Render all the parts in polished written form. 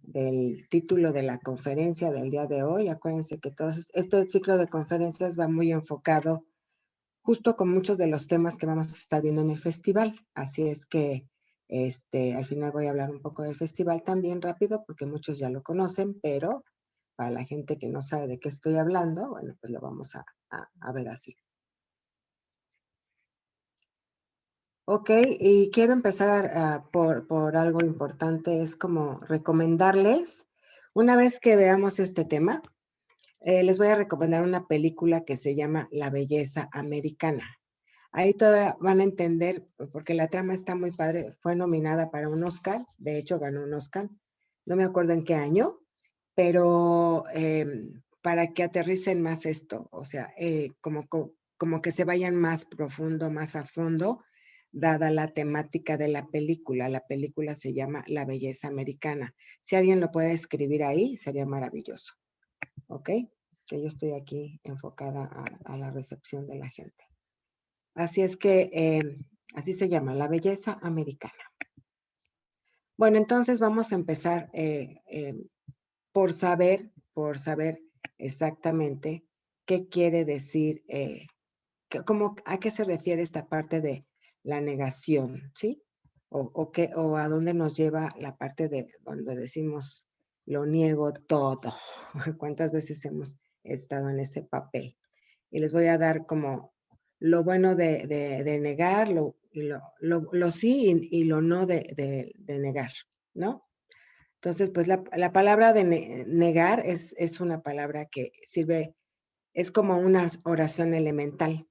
del título de la conferencia del día de hoy. Acuérdense que este ciclo de conferencias va muy enfocado justo con muchos de los temas que vamos a estar viendo en el festival. Así es que al final voy a hablar un poco del festival también rápido, porque muchos ya lo conocen, pero para la gente que no sabe de qué estoy hablando, bueno, pues lo vamos a ver así. Ok, y quiero empezar por algo importante, es como recomendarles, una vez que veamos este tema, les voy a recomendar una película que se llama La Belleza Americana. Ahí todavía van a entender, porque la trama está muy padre, fue nominada para un Oscar, de hecho ganó un Oscar, no me acuerdo en qué año, pero para que aterricen más esto, o sea, como que se vayan más profundo, más a fondo, dada la temática de la película. La película se llama La Belleza Americana. Si alguien lo puede escribir ahí, sería maravilloso. ¿Ok? Que yo estoy aquí enfocada a la recepción de la gente. Así es que, así se llama, La Belleza Americana. Bueno, entonces vamos a empezar por saber exactamente qué quiere decir, a qué se refiere esta parte de la negación, ¿sí? O a dónde nos lleva la parte de donde decimos, lo niego todo. ¿Cuántas veces hemos estado en ese papel? Y les voy a dar como lo bueno de negar, lo sí y lo no de negar, ¿no? Entonces, pues la palabra de negar es una palabra que sirve, es como una oración elemental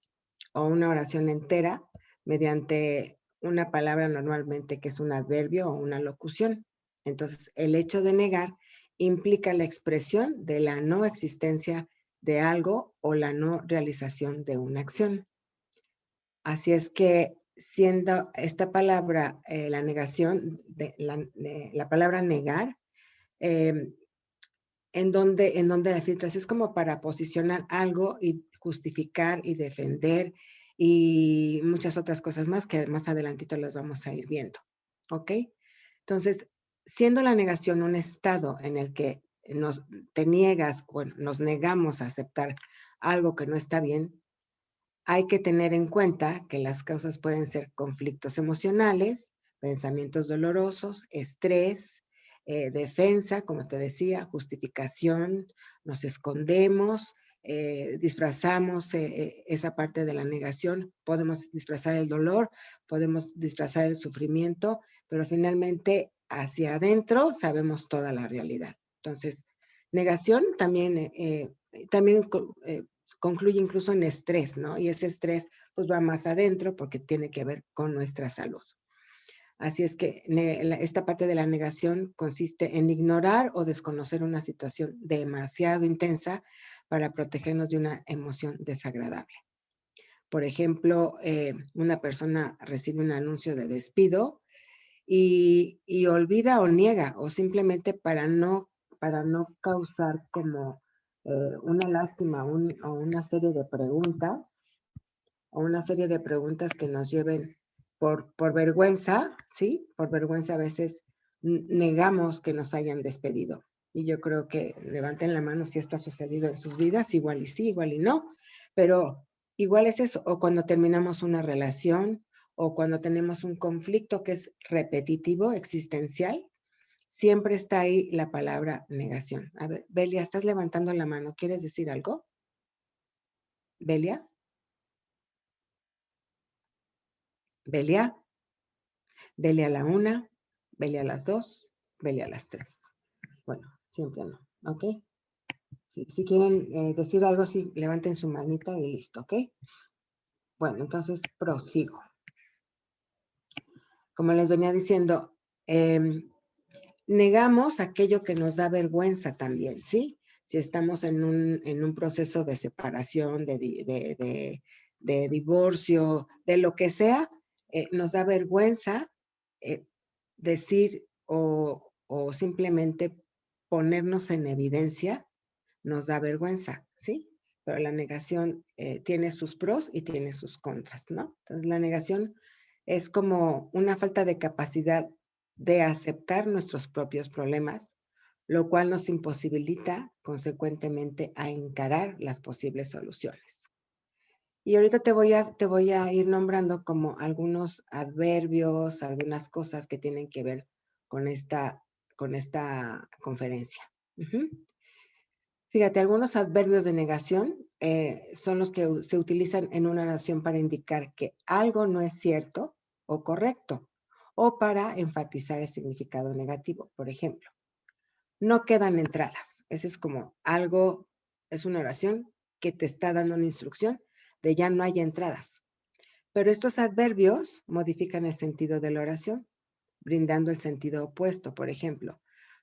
o una oración entera mediante una palabra normalmente que es un adverbio o una locución. Entonces, el hecho de negar implica la expresión de la no existencia de algo o la no realización de una acción. Así es que siendo esta palabra, la negación, la palabra negar, en donde la filtración es como para posicionar algo y justificar y defender y muchas otras cosas más que más adelantito las vamos a ir viendo. ¿Ok? Entonces, siendo la negación un estado en el que nos negamos a aceptar algo que no está bien, hay que tener en cuenta que las causas pueden ser conflictos emocionales, pensamientos dolorosos, estrés, defensa, como te decía, justificación, nos escondemos, disfrazamos esa parte de la negación, podemos disfrazar el dolor, podemos disfrazar el sufrimiento, pero finalmente hacia adentro sabemos toda la realidad. Entonces, negación también concluye incluso en estrés, ¿no? Y ese estrés pues va más adentro porque tiene que ver con nuestra salud. Así es que esta parte de la negación consiste en ignorar o desconocer una situación demasiado intensa para protegernos de una emoción desagradable. Por ejemplo, una persona recibe un anuncio de despido y olvida o niega, o simplemente para no causar como una lástima o una serie de preguntas, que nos lleven por vergüenza, ¿sí? Por vergüenza a veces negamos que nos hayan despedido. Y yo creo que levanten la mano si esto ha sucedido en sus vidas, igual y sí, igual y no, pero igual es eso, o cuando terminamos una relación, o cuando tenemos un conflicto que es repetitivo, existencial, siempre está ahí la palabra negación. A ver, Belia, estás levantando la mano, ¿quieres decir algo? Belia. Belia. Belia a la 1, Belia a las 2, Belia a las 3. Bueno, siempre no, ¿ok? Si quieren decir algo, sí, levanten su manita y listo, ¿ok? Bueno, entonces prosigo. Como les venía diciendo, negamos aquello que nos da vergüenza también, ¿sí? Si estamos en un proceso de separación, de divorcio, de lo que sea, nos da vergüenza decir o simplemente ponernos en evidencia, nos da vergüenza, ¿sí? Pero la negación tiene sus pros y tiene sus contras, ¿no? Entonces la negación es como una falta de capacidad de aceptar nuestros propios problemas lo cual nos imposibilita consecuentemente a encarar las posibles soluciones. Y ahorita te voy a ir nombrando como algunos adverbios, algunas cosas que tienen que ver con esta conferencia. Fíjate, algunos adverbios de negación son los que se utilizan en una oración para indicar que algo no es cierto o correcto, o para enfatizar el significado negativo. Por ejemplo, no quedan entradas. Ese es como algo, es una oración que te está dando una instrucción de ya no hay entradas. Pero estos adverbios modifican el sentido de la oración, brindando el sentido opuesto. Por ejemplo,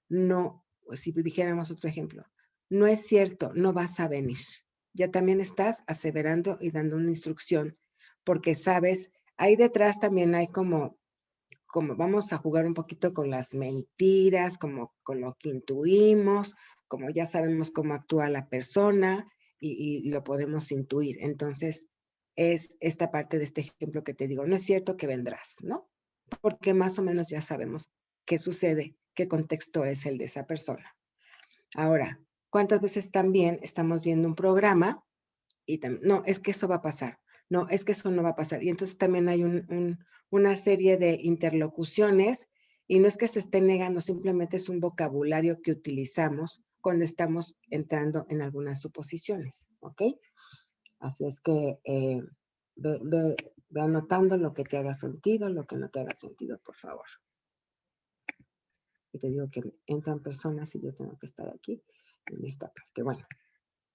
no, si dijéramos otro ejemplo, no es cierto, no vas a venir. Ya también estás aseverando y dando una instrucción, porque sabes, ahí detrás también hay como vamos a jugar un poquito con las mentiras, como con lo que intuimos, como ya sabemos cómo actúa la persona y lo podemos intuir. Entonces, es esta parte de este ejemplo que te digo, no es cierto que vendrás, ¿no? Porque más o menos ya sabemos qué sucede, qué contexto es el de esa persona. Ahora, ¿cuántas veces también estamos viendo un programa y no, es que eso va a pasar, no, es que eso no va a pasar? Y entonces también hay una serie de interlocuciones y no es que se esté negando, simplemente es un vocabulario que utilizamos cuando estamos entrando en algunas suposiciones, ¿ok? Así es que ve anotando lo que te haga sentido, lo que no te haga sentido, por favor. Y te digo que entran personas y yo tengo que estar aquí en esta parte. Bueno,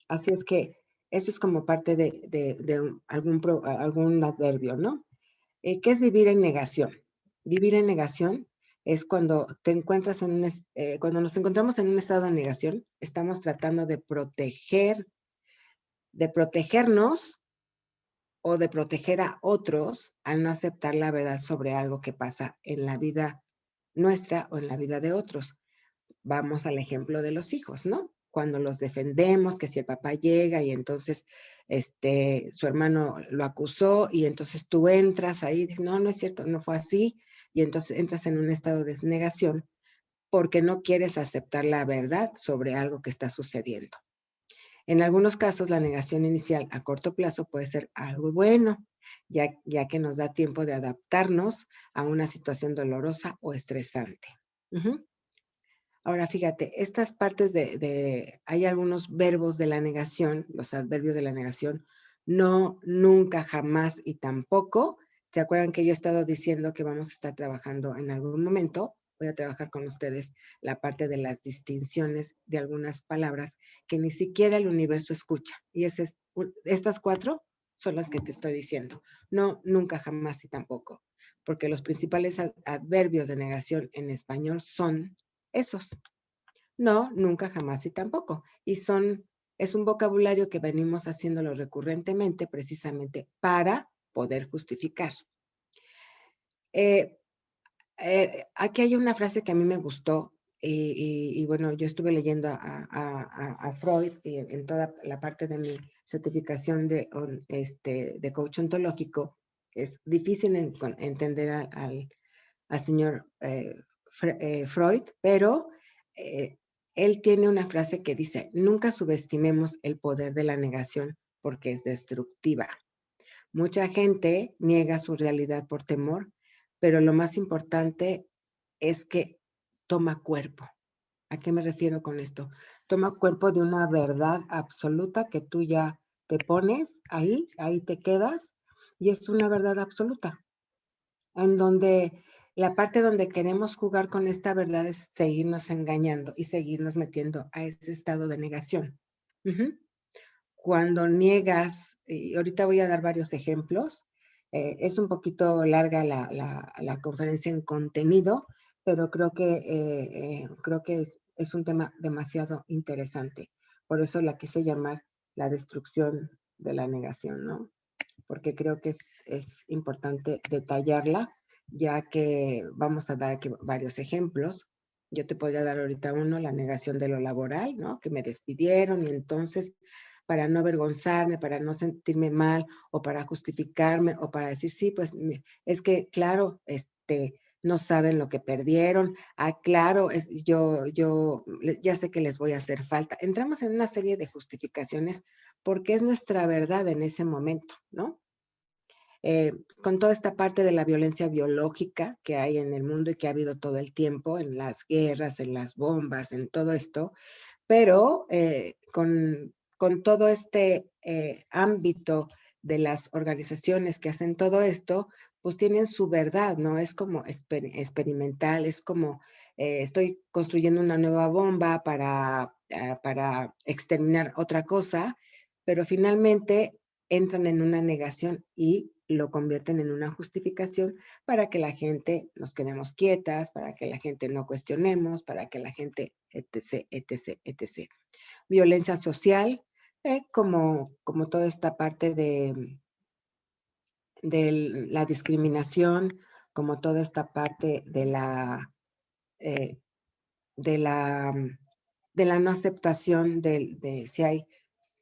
así es que eso es como parte de algún adverbio, ¿no? ¿Qué es vivir en negación? Vivir en negación es cuando te encuentras cuando nos encontramos en un estado de negación, estamos tratando de protegernos o de proteger a otros al no aceptar la verdad sobre algo que pasa en la vida nuestra o en la vida de otros. Vamos al ejemplo de los hijos, ¿no? Cuando los defendemos, que si el papá llega y entonces su hermano lo acusó y entonces tú entras ahí y dices, no, no es cierto, no fue así, y entonces entras en un estado de negación porque no quieres aceptar la verdad sobre algo que está sucediendo. En algunos casos, la negación inicial a corto plazo puede ser algo bueno, ya que nos da tiempo de adaptarnos a una situación dolorosa o estresante. Ahora, fíjate, estas partes hay algunos verbos de la negación, los adverbios de la negación, no, nunca, jamás y tampoco. ¿Se acuerdan que yo he estado diciendo que vamos a estar trabajando en algún momento? Voy a trabajar con ustedes la parte de las distinciones de algunas palabras que ni siquiera el universo escucha. Y estas 4 son las que te estoy diciendo. No, nunca, jamás y tampoco. Porque los principales adverbios de negación en español son esos. No, nunca, jamás y tampoco. Y es un vocabulario que venimos haciéndolo recurrentemente precisamente para poder justificar. Aquí hay una frase que a mí me gustó y bueno, yo estuve leyendo a Freud en toda la parte de mi certificación de coach ontológico. Es difícil entender al señor Freud, pero él tiene una frase que dice, nunca subestimemos el poder de la negación porque es destructiva. Mucha gente niega su realidad por temor, pero lo más importante es que toma cuerpo. ¿A qué me refiero con esto? Toma cuerpo de una verdad absoluta que tú ya te pones ahí te quedas, y es una verdad absoluta, en donde la parte donde queremos jugar con esta verdad es seguirnos engañando y seguirnos metiendo a ese estado de negación. Cuando niegas, y ahorita voy a dar varios ejemplos, es un poquito larga la conferencia en contenido, pero creo que es un tema demasiado interesante. Por eso la quise llamar la destrucción de la negación, ¿no? Porque creo que es importante detallarla, ya que vamos a dar aquí varios ejemplos. Yo te podría dar ahorita uno, la negación de lo laboral, ¿no? Que me despidieron y entonces para no avergonzarme, para no sentirme mal o para justificarme o para decir, sí, pues es que, claro, no saben lo que perdieron. Ah, claro, yo ya sé que les voy a hacer falta. Entramos en una serie de justificaciones porque es nuestra verdad en ese momento, ¿no? Con toda esta parte de la violencia biológica que hay en el mundo y que ha habido todo el tiempo, en las guerras, en las bombas, en todo esto, pero con todo este ámbito de las organizaciones que hacen todo esto, pues tienen su verdad, ¿no? Es como experimental, es como estoy construyendo una nueva bomba para exterminar otra cosa, pero finalmente entran en una negación y lo convierten en una justificación para que la gente nos quedemos quietas, para que la gente no cuestionemos, para que la gente, etc., etc., etc. Violencia social, como toda esta parte de la discriminación, como toda esta parte eh, de la, de la no aceptación de si hay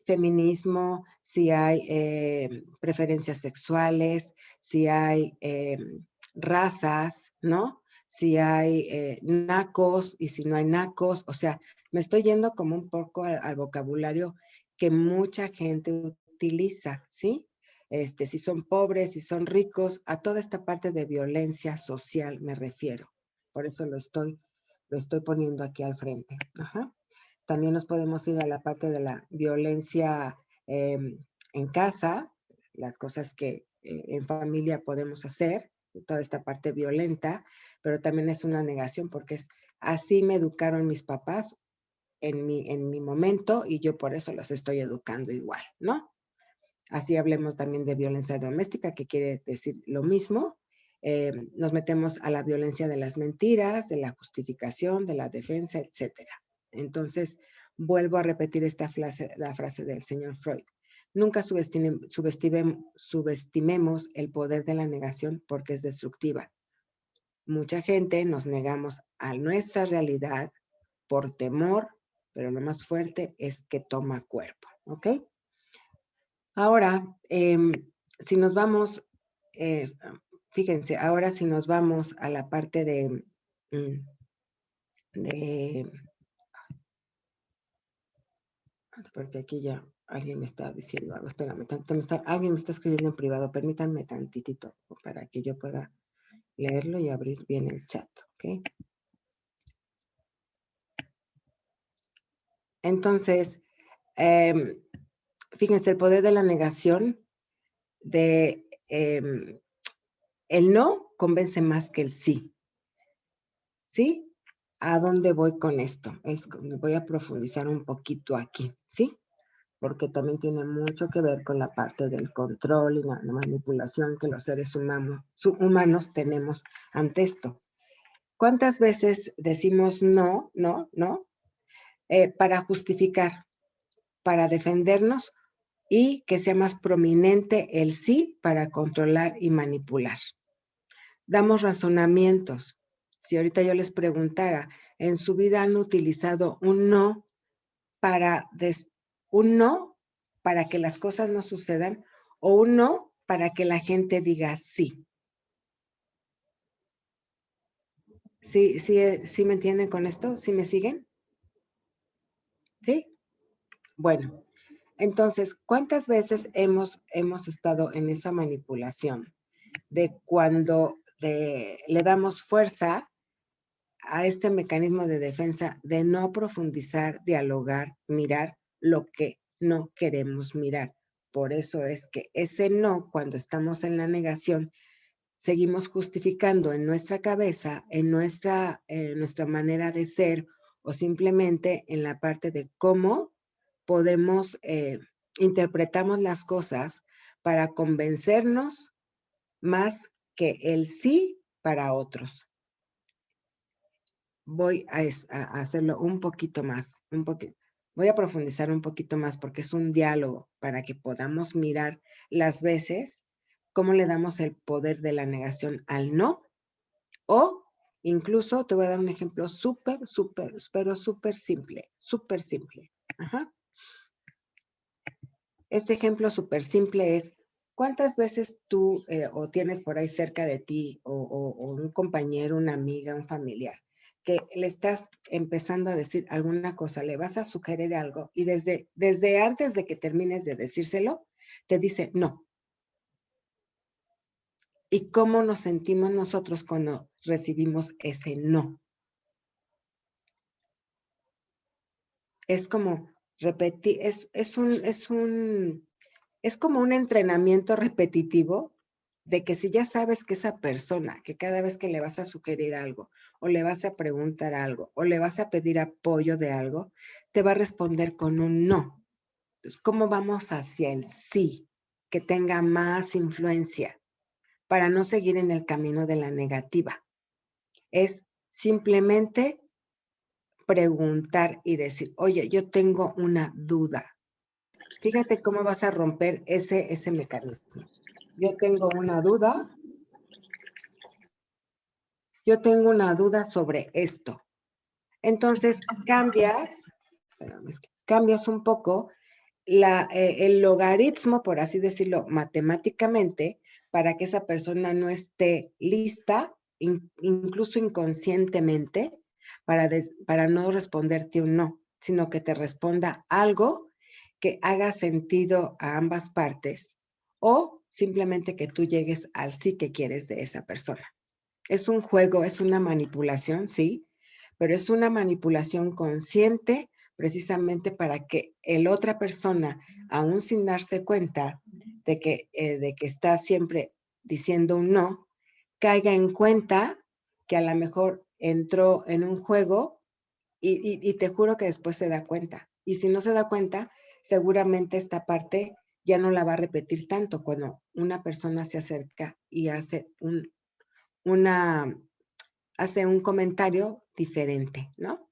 feminismo, si hay preferencias sexuales, si hay razas, ¿no? Si hay nacos y si no hay nacos, o sea, me estoy yendo como un poco al vocabulario que mucha gente utiliza, ¿sí? Si son pobres, si son ricos, a toda esta parte de violencia social me refiero. Por eso lo estoy poniendo aquí al frente. Ajá. También nos podemos ir a la parte de la violencia en casa, las cosas que en familia podemos hacer, toda esta parte violenta, pero también es una negación porque es así me educaron mis papás en mi momento y yo por eso los estoy educando igual, ¿no? Así hablemos también de violencia doméstica, que quiere decir lo mismo. Nos metemos a la violencia de las mentiras, de la justificación, de la defensa, etcétera. Entonces, vuelvo a repetir la frase del señor Freud. Nunca subestimemos el poder de la negación porque es destructiva. Mucha gente nos negamos a nuestra realidad por temor, pero lo más fuerte es que toma cuerpo, ¿ok? Ahora, si nos vamos, eh, fíjense, ahora si nos vamos a la parte mm, de, porque aquí ya alguien me está diciendo algo, espérame, alguien me está escribiendo en privado, permítanme tantitito para que yo pueda leerlo y abrir bien el chat, ¿ok? Entonces, fíjense, el poder de la negación, el no convence más que el sí, ¿sí? ¿A dónde voy con esto? Voy a profundizar un poquito aquí, ¿sí? Porque también tiene mucho que ver con la parte del control y la manipulación que los seres humanos tenemos ante esto. ¿Cuántas veces decimos no, no, no? Para justificar, para defendernos y que sea más prominente el sí para controlar y manipular. Damos razonamientos. Si ahorita yo les preguntara, ¿en su vida han utilizado un no para, un no para que las cosas no sucedan o un no para que la gente diga sí? ¿Sí, sí me entienden con esto? ¿Sí me siguen? ¿Sí? Bueno, entonces, ¿cuántas veces hemos estado en esa manipulación de cuando le damos fuerza a este mecanismo de defensa de no profundizar, dialogar, mirar lo que no queremos mirar? Por eso es que ese no, cuando estamos en la negación, seguimos justificando en nuestra cabeza, en nuestra manera de ser o simplemente en la parte de cómo podemos, interpretamos las cosas para convencernos más que el sí para otros. Voy a hacerlo un poquito más, voy a profundizar un poquito más porque es un diálogo para que podamos mirar las veces cómo le damos el poder de la negación al no, o incluso te voy a dar un ejemplo pero súper simple, súper simple. Ajá. Este ejemplo súper simple es, ¿Cuántas veces tú o tienes por ahí cerca de ti o un compañero, una amiga, un familiar, que le estás empezando a decir alguna cosa, le vas a sugerir algo y desde antes de que termines de decírselo, te dice no? ¿Y cómo nos sentimos nosotros cuando recibimos ese no? Es como repetir, es como un entrenamiento repetitivo de que si ya sabes que esa persona, que cada vez que le vas a sugerir algo, o le vas a preguntar algo, o le vas a pedir apoyo de algo, te va a responder con un no. Entonces, ¿cómo vamos hacia el sí? Que tenga más influencia para no seguir en el camino de la negativa. Es simplemente preguntar y decir, oye, yo tengo una duda. Fíjate cómo vas a romper ese mecanismo. Yo tengo una duda sobre esto. Entonces cambias un poco el logaritmo, por así decirlo, matemáticamente, para que esa persona no esté lista, incluso inconscientemente, para no responderte un no, sino que te responda algo que haga sentido a ambas partes o simplemente que tú llegues al sí que quieres de esa persona. Es un juego, es una manipulación, sí, pero es una manipulación consciente precisamente para que el otra persona, aún sin darse cuenta de que está siempre diciendo un no, caiga en cuenta que a lo mejor entró en un juego y te juro que después se da cuenta. Y si no se da cuenta, seguramente esta parte ya no la va a repetir tanto cuando una persona se acerca y una, hace un comentario diferente, ¿no?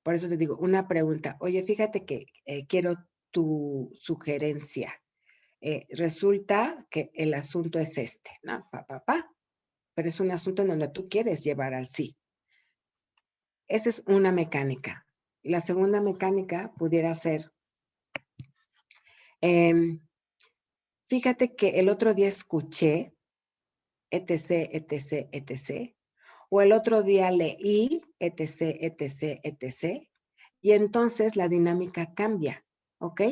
Por eso te digo, una pregunta. Oye, fíjate que quiero tu sugerencia. Resulta que el asunto es este, ¿no? Pero es un asunto en donde tú quieres llevar al sí. Esa es una mecánica. La segunda mecánica pudiera ser, fíjate que el otro día escuché, etc., etc., etc., o el otro día leí, etc., etc., etc., y entonces la dinámica cambia, ¿ok?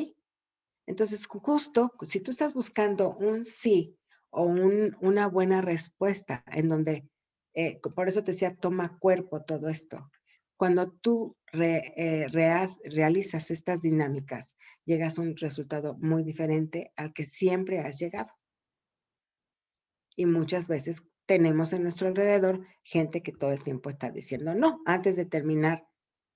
Entonces, justo si tú estás buscando un sí o una buena respuesta en donde, por eso te decía, toma cuerpo todo esto. Cuando tú realizas estas dinámicas, llegas a un resultado muy diferente al que siempre has llegado. Y muchas veces tenemos en nuestro alrededor gente que todo el tiempo está diciendo no, antes de terminar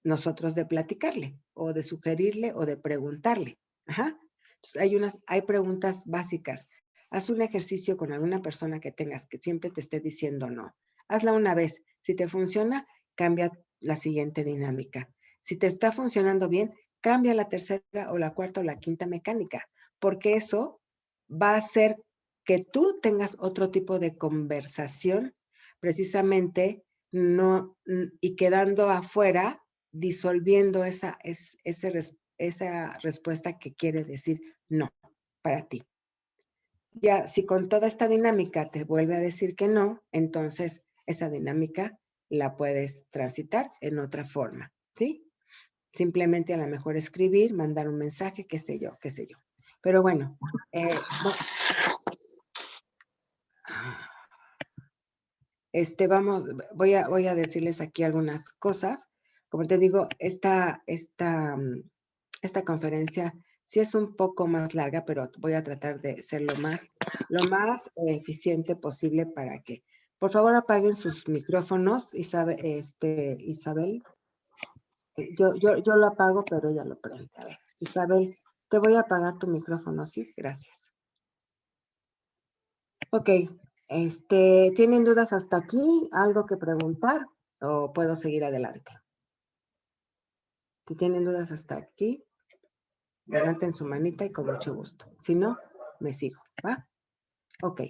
nosotros de platicarle, o de sugerirle, o de preguntarle. Ajá. Entonces hay preguntas básicas. Haz un ejercicio con alguna persona que tengas que siempre te esté diciendo no. Hazla una vez. Si te funciona, cambia la siguiente dinámica. Si te está funcionando bien, cambia la tercera o la cuarta o la quinta mecánica, porque eso va a hacer que tú tengas otro tipo de conversación, precisamente no, y quedando afuera, disolviendo esa respuesta que quiere decir no para ti. Ya, si con toda esta dinámica te vuelve a decir que no, entonces esa dinámica la puedes transitar en otra forma, ¿sí? Simplemente a lo mejor escribir, mandar un mensaje, qué sé yo, qué sé yo. Pero bueno, voy a decirles aquí algunas cosas. Como te digo, esta conferencia sí es un poco más larga, pero voy a tratar de ser lo más eficiente posible para que, por favor, apaguen sus micrófonos, Isabel. Yo lo apago, pero ella lo prende. A ver, Isabel, te voy a apagar tu micrófono, ¿sí? Gracias. Ok, ¿tienen dudas hasta aquí? ¿Algo que preguntar? ¿O puedo seguir adelante? Si tienen dudas hasta aquí, levanten su manita y con mucho gusto. Si no, me sigo, ¿va? Ok.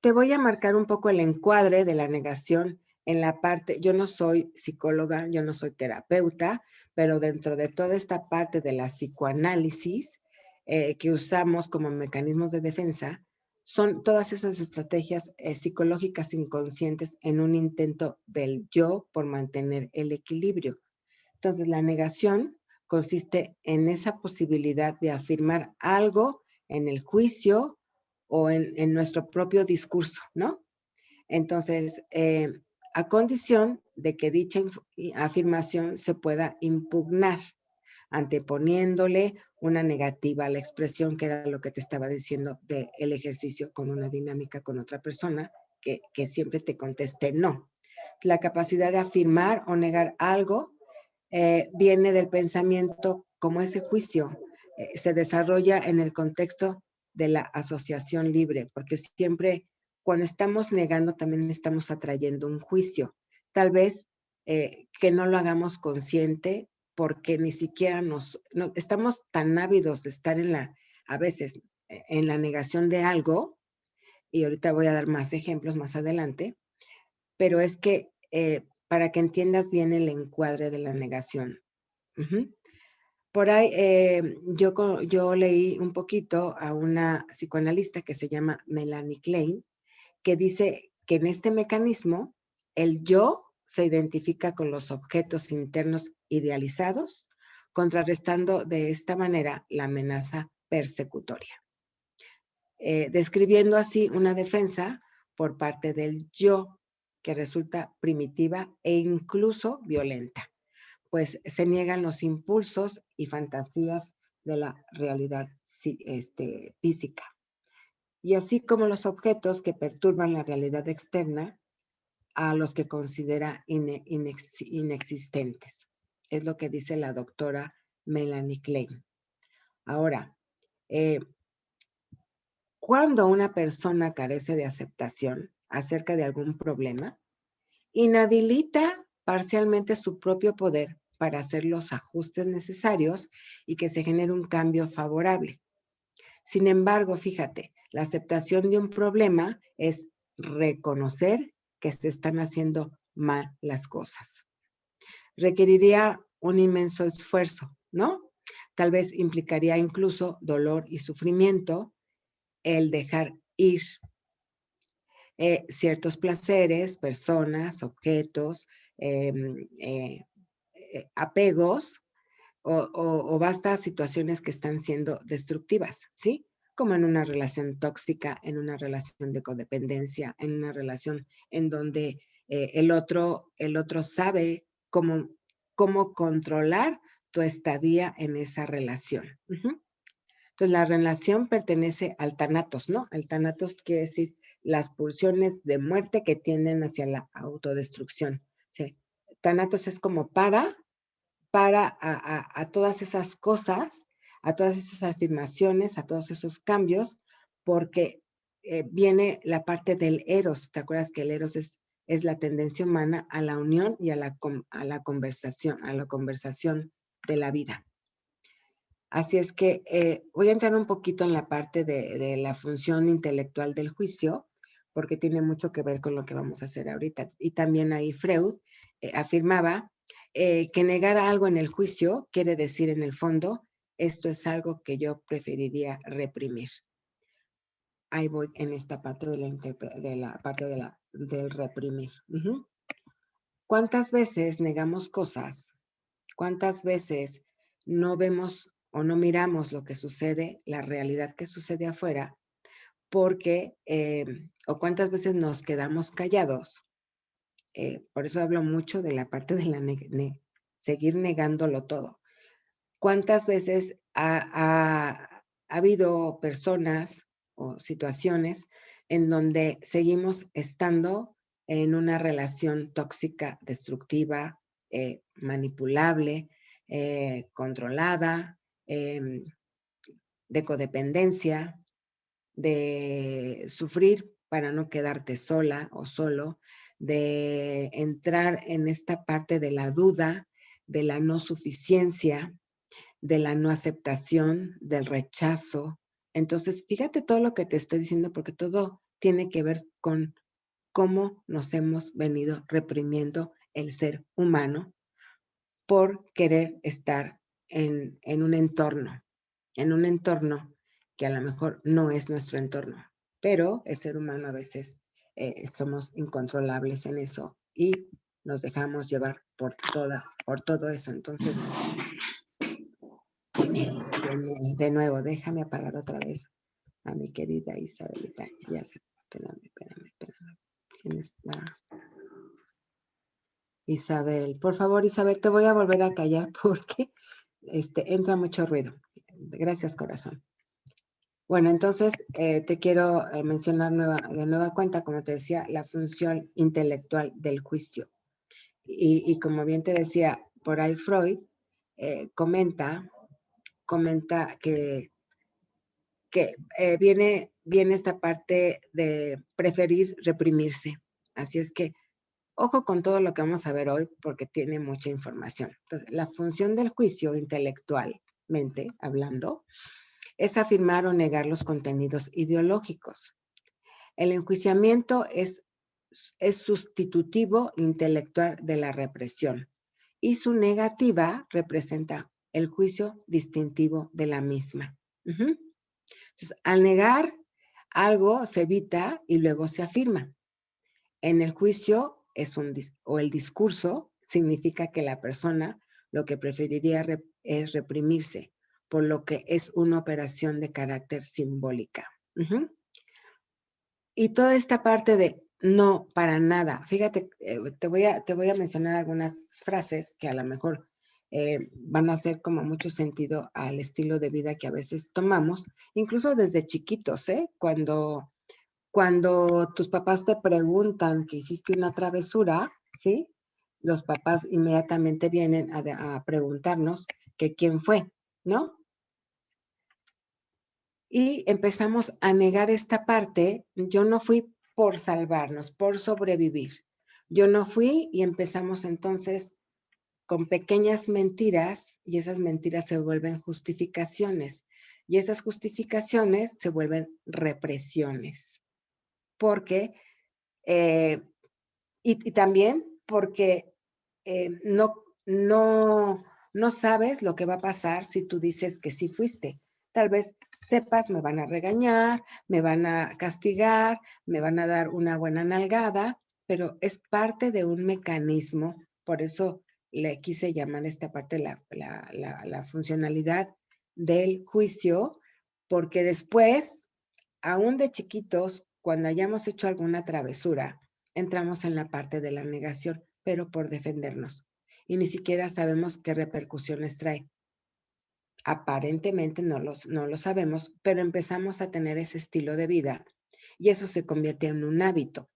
Te voy a marcar un poco el encuadre de la negación en la parte, yo no soy psicóloga, yo no soy terapeuta, pero dentro de toda esta parte de la psicoanálisis, que usamos como mecanismos de defensa son todas esas estrategias psicológicas inconscientes en un intento del yo por mantener el equilibrio. Entonces, la negación consiste en esa posibilidad de afirmar algo en el juicio o en nuestro propio discurso, ¿no? Entonces, a condición de que dicha afirmación se pueda impugnar, anteponiéndole una negativa a la expresión, que era lo que te estaba diciendo del ejercicio con una dinámica con otra persona, que siempre te conteste no. La capacidad de afirmar o negar algo viene del pensamiento como ese juicio. Se desarrolla en el contexto de la asociación libre, porque siempre cuando estamos negando también estamos atrayendo un juicio. Tal vez que no lo hagamos consciente porque ni siquiera estamos tan ávidos de estar a veces, en la negación de algo, y ahorita voy a dar más ejemplos más adelante, pero es que para que entiendas bien el encuadre de la negación. Ujú. Por ahí yo leí un poquito a una psicoanalista que se llama Melanie Klein, que dice que en este mecanismo el yo se identifica con los objetos internos idealizados, contrarrestando de esta manera la amenaza persecutoria, describiendo así una defensa por parte del yo que resulta primitiva e incluso violenta, pues se niegan los impulsos y fantasías de la realidad física. Y así como los objetos que perturban la realidad externa a los que considera inexistentes. Es lo que dice la doctora Melanie Klein. Ahora, cuando una persona carece de aceptación acerca de algún problema, inhabilita parcialmente su propio poder para hacer los ajustes necesarios y que se genere un cambio favorable. Sin embargo, fíjate, la aceptación de un problema es reconocer que se están haciendo mal las cosas. Requeriría un inmenso esfuerzo, ¿no? Tal vez implicaría incluso dolor y sufrimiento el dejar ir ciertos placeres, personas, objetos, apegos o basta situaciones que están siendo destructivas, ¿sí? Como en una relación tóxica, en una relación de codependencia, en una relación en donde el otro sabe cómo controlar tu estadía en esa relación. Entonces, la relación pertenece al tánatos, ¿no? El tánatos quiere decir las pulsiones de muerte que tienden hacia la autodestrucción. ¿Sí? Tánatos es como para a todas esas cosas, a todas esas afirmaciones, a todos esos cambios, porque viene la parte del eros. ¿Te acuerdas que el eros es la tendencia humana a la unión y a la conversación de la vida? Así es que voy a entrar un poquito en la parte de la función intelectual del juicio, porque tiene mucho que ver con lo que vamos a hacer ahorita. Y también ahí Freud afirmaba que negar algo en el juicio quiere decir en el fondo, esto es algo que yo preferiría reprimir. Ahí voy en esta parte del reprimir. ¿Cuántas veces negamos cosas? ¿Cuántas veces no vemos o no miramos lo que sucede, la realidad que sucede afuera? Porque, o cuántas veces nos quedamos callados. Por eso hablo mucho de la parte de seguir negándolo todo. ¿Cuántas veces ha habido personas o situaciones en donde seguimos estando en una relación tóxica, destructiva, manipulable, controlada, de codependencia, de sufrir para no quedarte sola o solo, de entrar en esta parte de la duda, de la no suficiencia, de la no aceptación, del rechazo? Entonces, fíjate todo lo que te estoy diciendo porque todo tiene que ver con cómo nos hemos venido reprimiendo el ser humano por querer estar en un entorno. en un entorno que a lo mejor no es nuestro entorno, pero el ser humano a veces somos incontrolables en eso y nos dejamos llevar por todo eso. Entonces, de nuevo, déjame apagar otra vez a mi querida Isabelita. Ya sé, espérame. ¿Quién está? Isabel. Por favor, Isabel, te voy a volver a callar porque entra mucho ruido. Gracias, corazón. Bueno, entonces te quiero mencionar de nueva cuenta, como te decía, la función intelectual del juicio. Y como bien te decía, por ahí Freud comenta que viene esta parte de preferir reprimirse. Así es que, ojo con todo lo que vamos a ver hoy, porque tiene mucha información. Entonces, la función del juicio intelectualmente hablando es afirmar o negar los contenidos ideológicos. El enjuiciamiento es sustitutivo intelectual de la represión y su negativa representa el juicio distintivo de la misma. Entonces, al negar algo se evita y luego se afirma. En el juicio o el discurso significa que la persona lo que preferiría es reprimirse, por lo que es una operación de carácter simbólica. Y toda esta parte de no, para nada. Fíjate, te voy a mencionar algunas frases que a lo mejor van a hacer como mucho sentido al estilo de vida que a veces tomamos, incluso desde chiquitos, ¿eh? Cuando tus papás te preguntan que hiciste una travesura, ¿sí? Los papás inmediatamente vienen a preguntarnos que quién fue, ¿no? Y empezamos a negar esta parte. Yo no fui por salvarnos, por sobrevivir. Yo no fui y empezamos entonces con pequeñas mentiras y esas mentiras se vuelven justificaciones y esas justificaciones se vuelven represiones. Porque, y también porque no sabes lo que va a pasar si tú dices que sí fuiste. Tal vez sepas, me van a regañar, me van a castigar, me van a dar una buena nalgada, pero es parte de un mecanismo. Por eso le quise llamar esta parte la funcionalidad del juicio, porque después, aún de chiquitos, cuando hayamos hecho alguna travesura, entramos en la parte de la negación, pero por defendernos. Y ni siquiera sabemos qué repercusiones trae. Aparentemente no lo sabemos, pero empezamos a tener ese estilo de vida y eso se convierte en un hábito.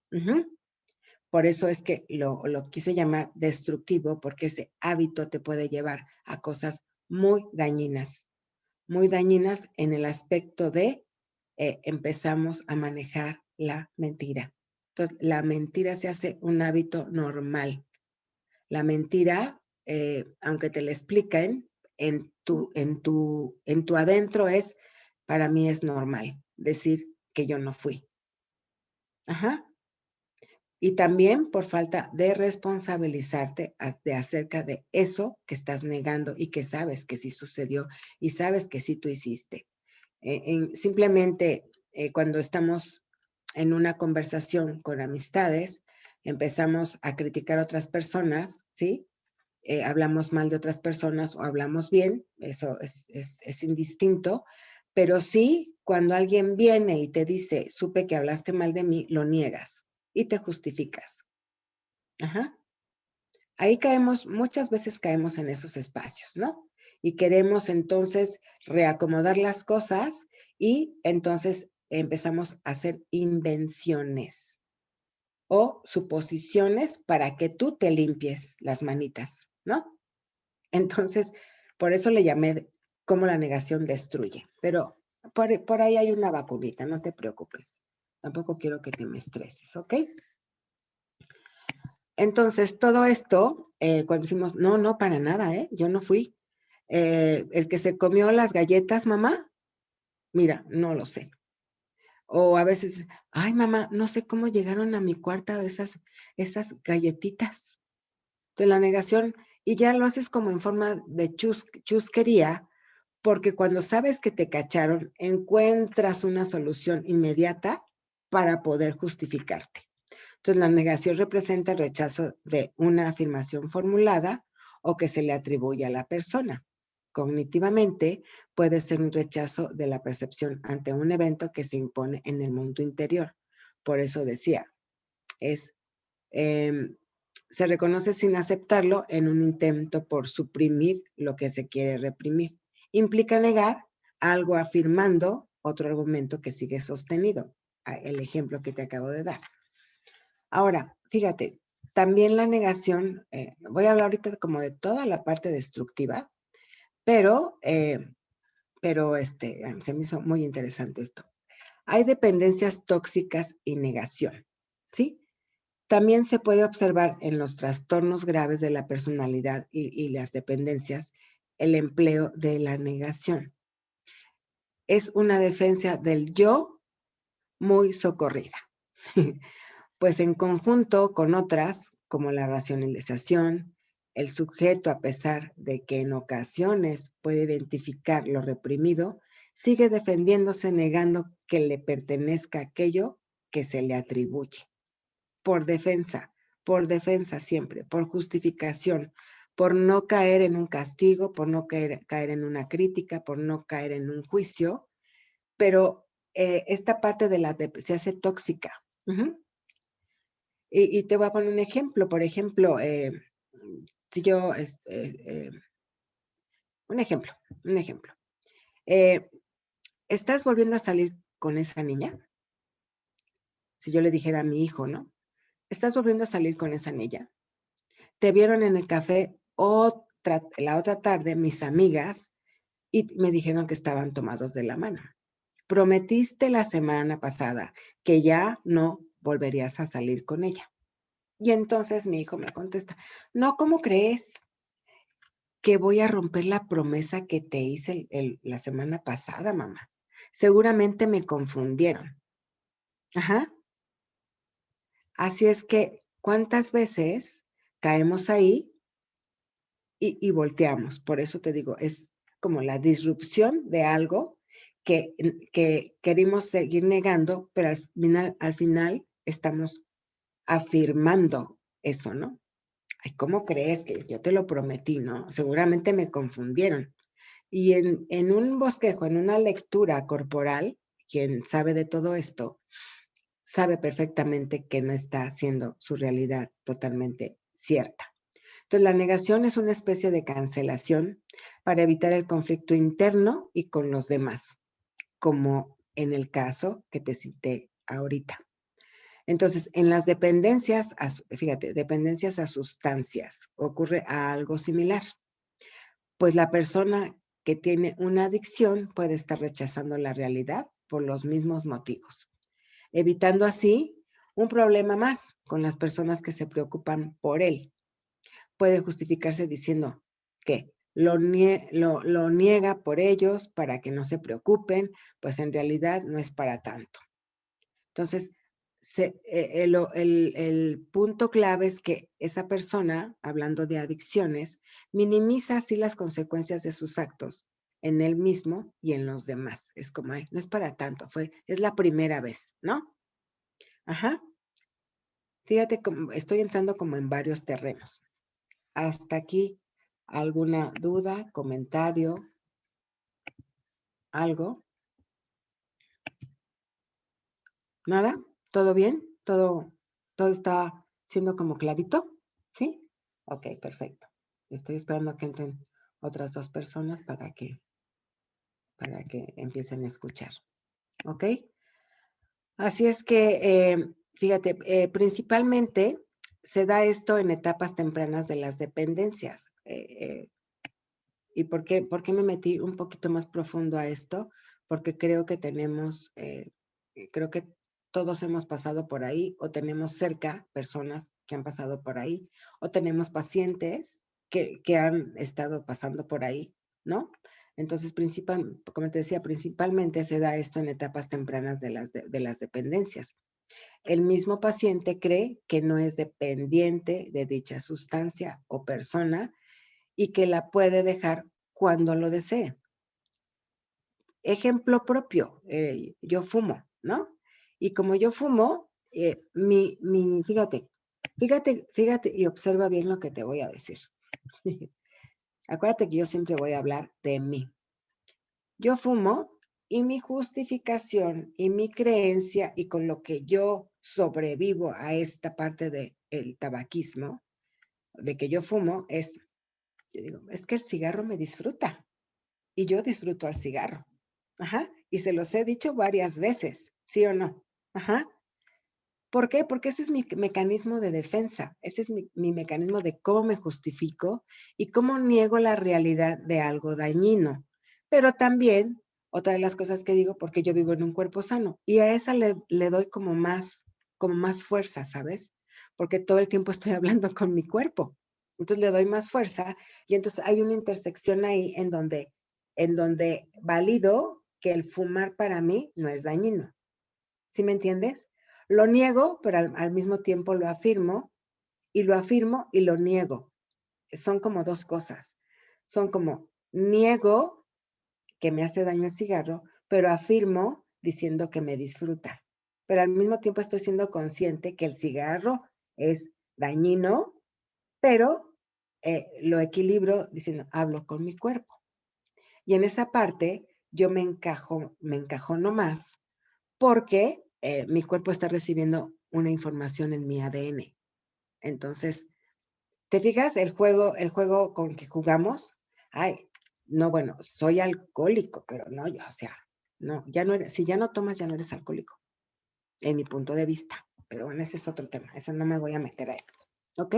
Por eso es que lo quise llamar destructivo, porque ese hábito te puede llevar a cosas muy dañinas en el aspecto de empezamos a manejar la mentira. Entonces, la mentira se hace un hábito normal. La mentira, aunque te la expliquen, en tu adentro para mí es normal decir que yo no fui. Ajá. Y también por falta de responsabilizarte de acerca de eso que estás negando y que sabes que sí sucedió y sabes que sí tú hiciste. Simplemente cuando estamos en una conversación con amistades, empezamos a criticar a otras personas, ¿sí? Hablamos mal de otras personas o hablamos bien, eso es indistinto, pero sí, cuando alguien viene y te dice, supe que hablaste mal de mí, lo niegas y te justificas. Ajá. Ahí muchas veces caemos en esos espacios, ¿no? Y queremos entonces reacomodar las cosas y entonces empezamos a hacer invenciones o suposiciones para que tú te limpies las manitas, ¿no? Entonces, por eso le llamé cómo la negación destruye. Pero por ahí hay una vacunita, no te preocupes. Tampoco quiero que te me estreses, ¿ok? Entonces, todo esto, cuando decimos, no, para nada, yo no fui. El que se comió las galletas, mamá, mira, no lo sé. O a veces, ay, mamá, no sé cómo llegaron a mi cuarto esas galletitas. Entonces, la negación, y ya lo haces como en forma de chusquería, porque cuando sabes que te cacharon, encuentras una solución inmediata para poder justificarte. Entonces, la negación representa el rechazo de una afirmación formulada o que se le atribuye a la persona. Cognitivamente, puede ser un rechazo de la percepción ante un evento que se impone en el mundo interior. Por eso decía, es, se reconoce sin aceptarlo en un intento por suprimir lo que se quiere reprimir. Implica negar algo afirmando otro argumento que sigue sostenido. El ejemplo que te acabo de dar. Ahora, fíjate, también la negación, voy a hablar ahorita como de toda la parte destructiva, pero se me hizo muy interesante esto. Hay dependencias tóxicas y negación, ¿sí? También se puede observar en los trastornos graves de la personalidad y las dependencias el empleo de la negación. Es una defensa del yo muy socorrida. Pues en conjunto con otras, como la racionalización, el sujeto, a pesar de que en ocasiones puede identificar lo reprimido, sigue defendiéndose negando que le pertenezca aquello que se le atribuye. Por defensa siempre, por justificación, por no caer en un castigo, por no caer en una crítica, por no caer en un juicio, pero esta parte se hace tóxica. Y te voy a poner un ejemplo. Por ejemplo, si yo, un ejemplo. ¿Estás volviendo a salir con esa niña? Si yo le dijera a mi hijo, ¿no? ¿Estás volviendo a salir con esa niña? Te vieron en el café la otra tarde mis amigas y me dijeron que estaban tomados de la mano. Prometiste la semana pasada que ya no volverías a salir con ella. Y entonces mi hijo me contesta, no, ¿cómo crees que voy a romper la promesa que te hice la semana pasada, mamá? Seguramente me confundieron. Ajá. Así es que, ¿cuántas veces caemos ahí y volteamos? Por eso te digo, es como la disrupción de algo que queremos seguir negando, pero al final estamos afirmando eso, ¿no? Ay, ¿cómo crees que yo te lo prometí, no? Seguramente me confundieron. Y en un bosquejo, en una lectura corporal, quien sabe de todo esto, sabe perfectamente que no está haciendo su realidad totalmente cierta. Entonces, la negación es una especie de cancelación para evitar el conflicto interno y con los demás, como en el caso que te cité ahorita. Entonces, en las dependencias, fíjate, dependencias a sustancias, ocurre algo similar. Pues la persona que tiene una adicción puede estar rechazando la realidad por los mismos motivos, evitando así un problema más con las personas que se preocupan por él. Puede justificarse diciendo que lo niega por ellos para que no se preocupen, pues en realidad no es para tanto. Entonces, el punto clave es que esa persona, hablando de adicciones, minimiza así las consecuencias de sus actos en él mismo y en los demás. Es como, ay, no es para tanto, es la primera vez, ¿no? Ajá. Fíjate, estoy entrando como en varios terrenos. Hasta aquí, ¿alguna duda, comentario, algo? ¿Nada? ¿Todo bien? ¿Todo está siendo como clarito? ¿Sí? Ok, perfecto. Estoy esperando a que entren otras dos personas para que empiecen a escuchar. ¿Ok? Así es que, fíjate, principalmente se da esto en etapas tempranas de las dependencias. ¿Y por qué me metí un poquito más profundo a esto? Porque creo que creo que todos hemos pasado por ahí o tenemos cerca personas que han pasado por ahí o tenemos pacientes que han estado pasando por ahí, ¿no? Entonces, como te decía, principalmente se da esto en etapas tempranas de las dependencias. El mismo paciente cree que no es dependiente de dicha sustancia o persona y que la puede dejar cuando lo desee. ejemplo propio, yo fumo, ¿no? Y como yo fumo, fíjate y observa bien lo que te voy a decir. Acuérdate que yo siempre voy a hablar de mí. Yo fumo y mi justificación y mi creencia y con lo que yo sobrevivo a esta parte del tabaquismo, de que yo fumo, yo digo, es que el cigarro me disfruta y yo disfruto al cigarro. Ajá. Y se los he dicho varias veces, ¿sí o no? Ajá. ¿Por qué? Porque ese es mi mecanismo de defensa, ese es mi mecanismo de cómo me justifico y cómo niego la realidad de algo dañino. Pero también, otra de las cosas que digo, porque yo vivo en un cuerpo sano y a esa le doy como más fuerza, ¿sabes? Porque todo el tiempo estoy hablando con mi cuerpo. Entonces le doy más fuerza y entonces hay una intersección ahí en donde valido que el fumar para mí no es dañino. ¿Sí me entiendes? Lo niego, pero al mismo tiempo lo afirmo y lo niego. Son como dos cosas. Son como niego que me hace daño el cigarro, pero afirmo diciendo que me disfruta. Pero al mismo tiempo estoy siendo consciente que el cigarro es dañino, pero lo equilibro diciendo, hablo con mi cuerpo. Y en esa parte yo me encajono más porque mi cuerpo está recibiendo una información en mi ADN. Entonces, ¿te fijas el juego con que jugamos? Ay, no, bueno, soy alcohólico, pero no, o sea, no, ya no eres, si ya no tomas, ya no eres alcohólico, en mi punto de vista. Pero bueno, ese es otro tema, eso no me voy a meter ahí. ¿Ok?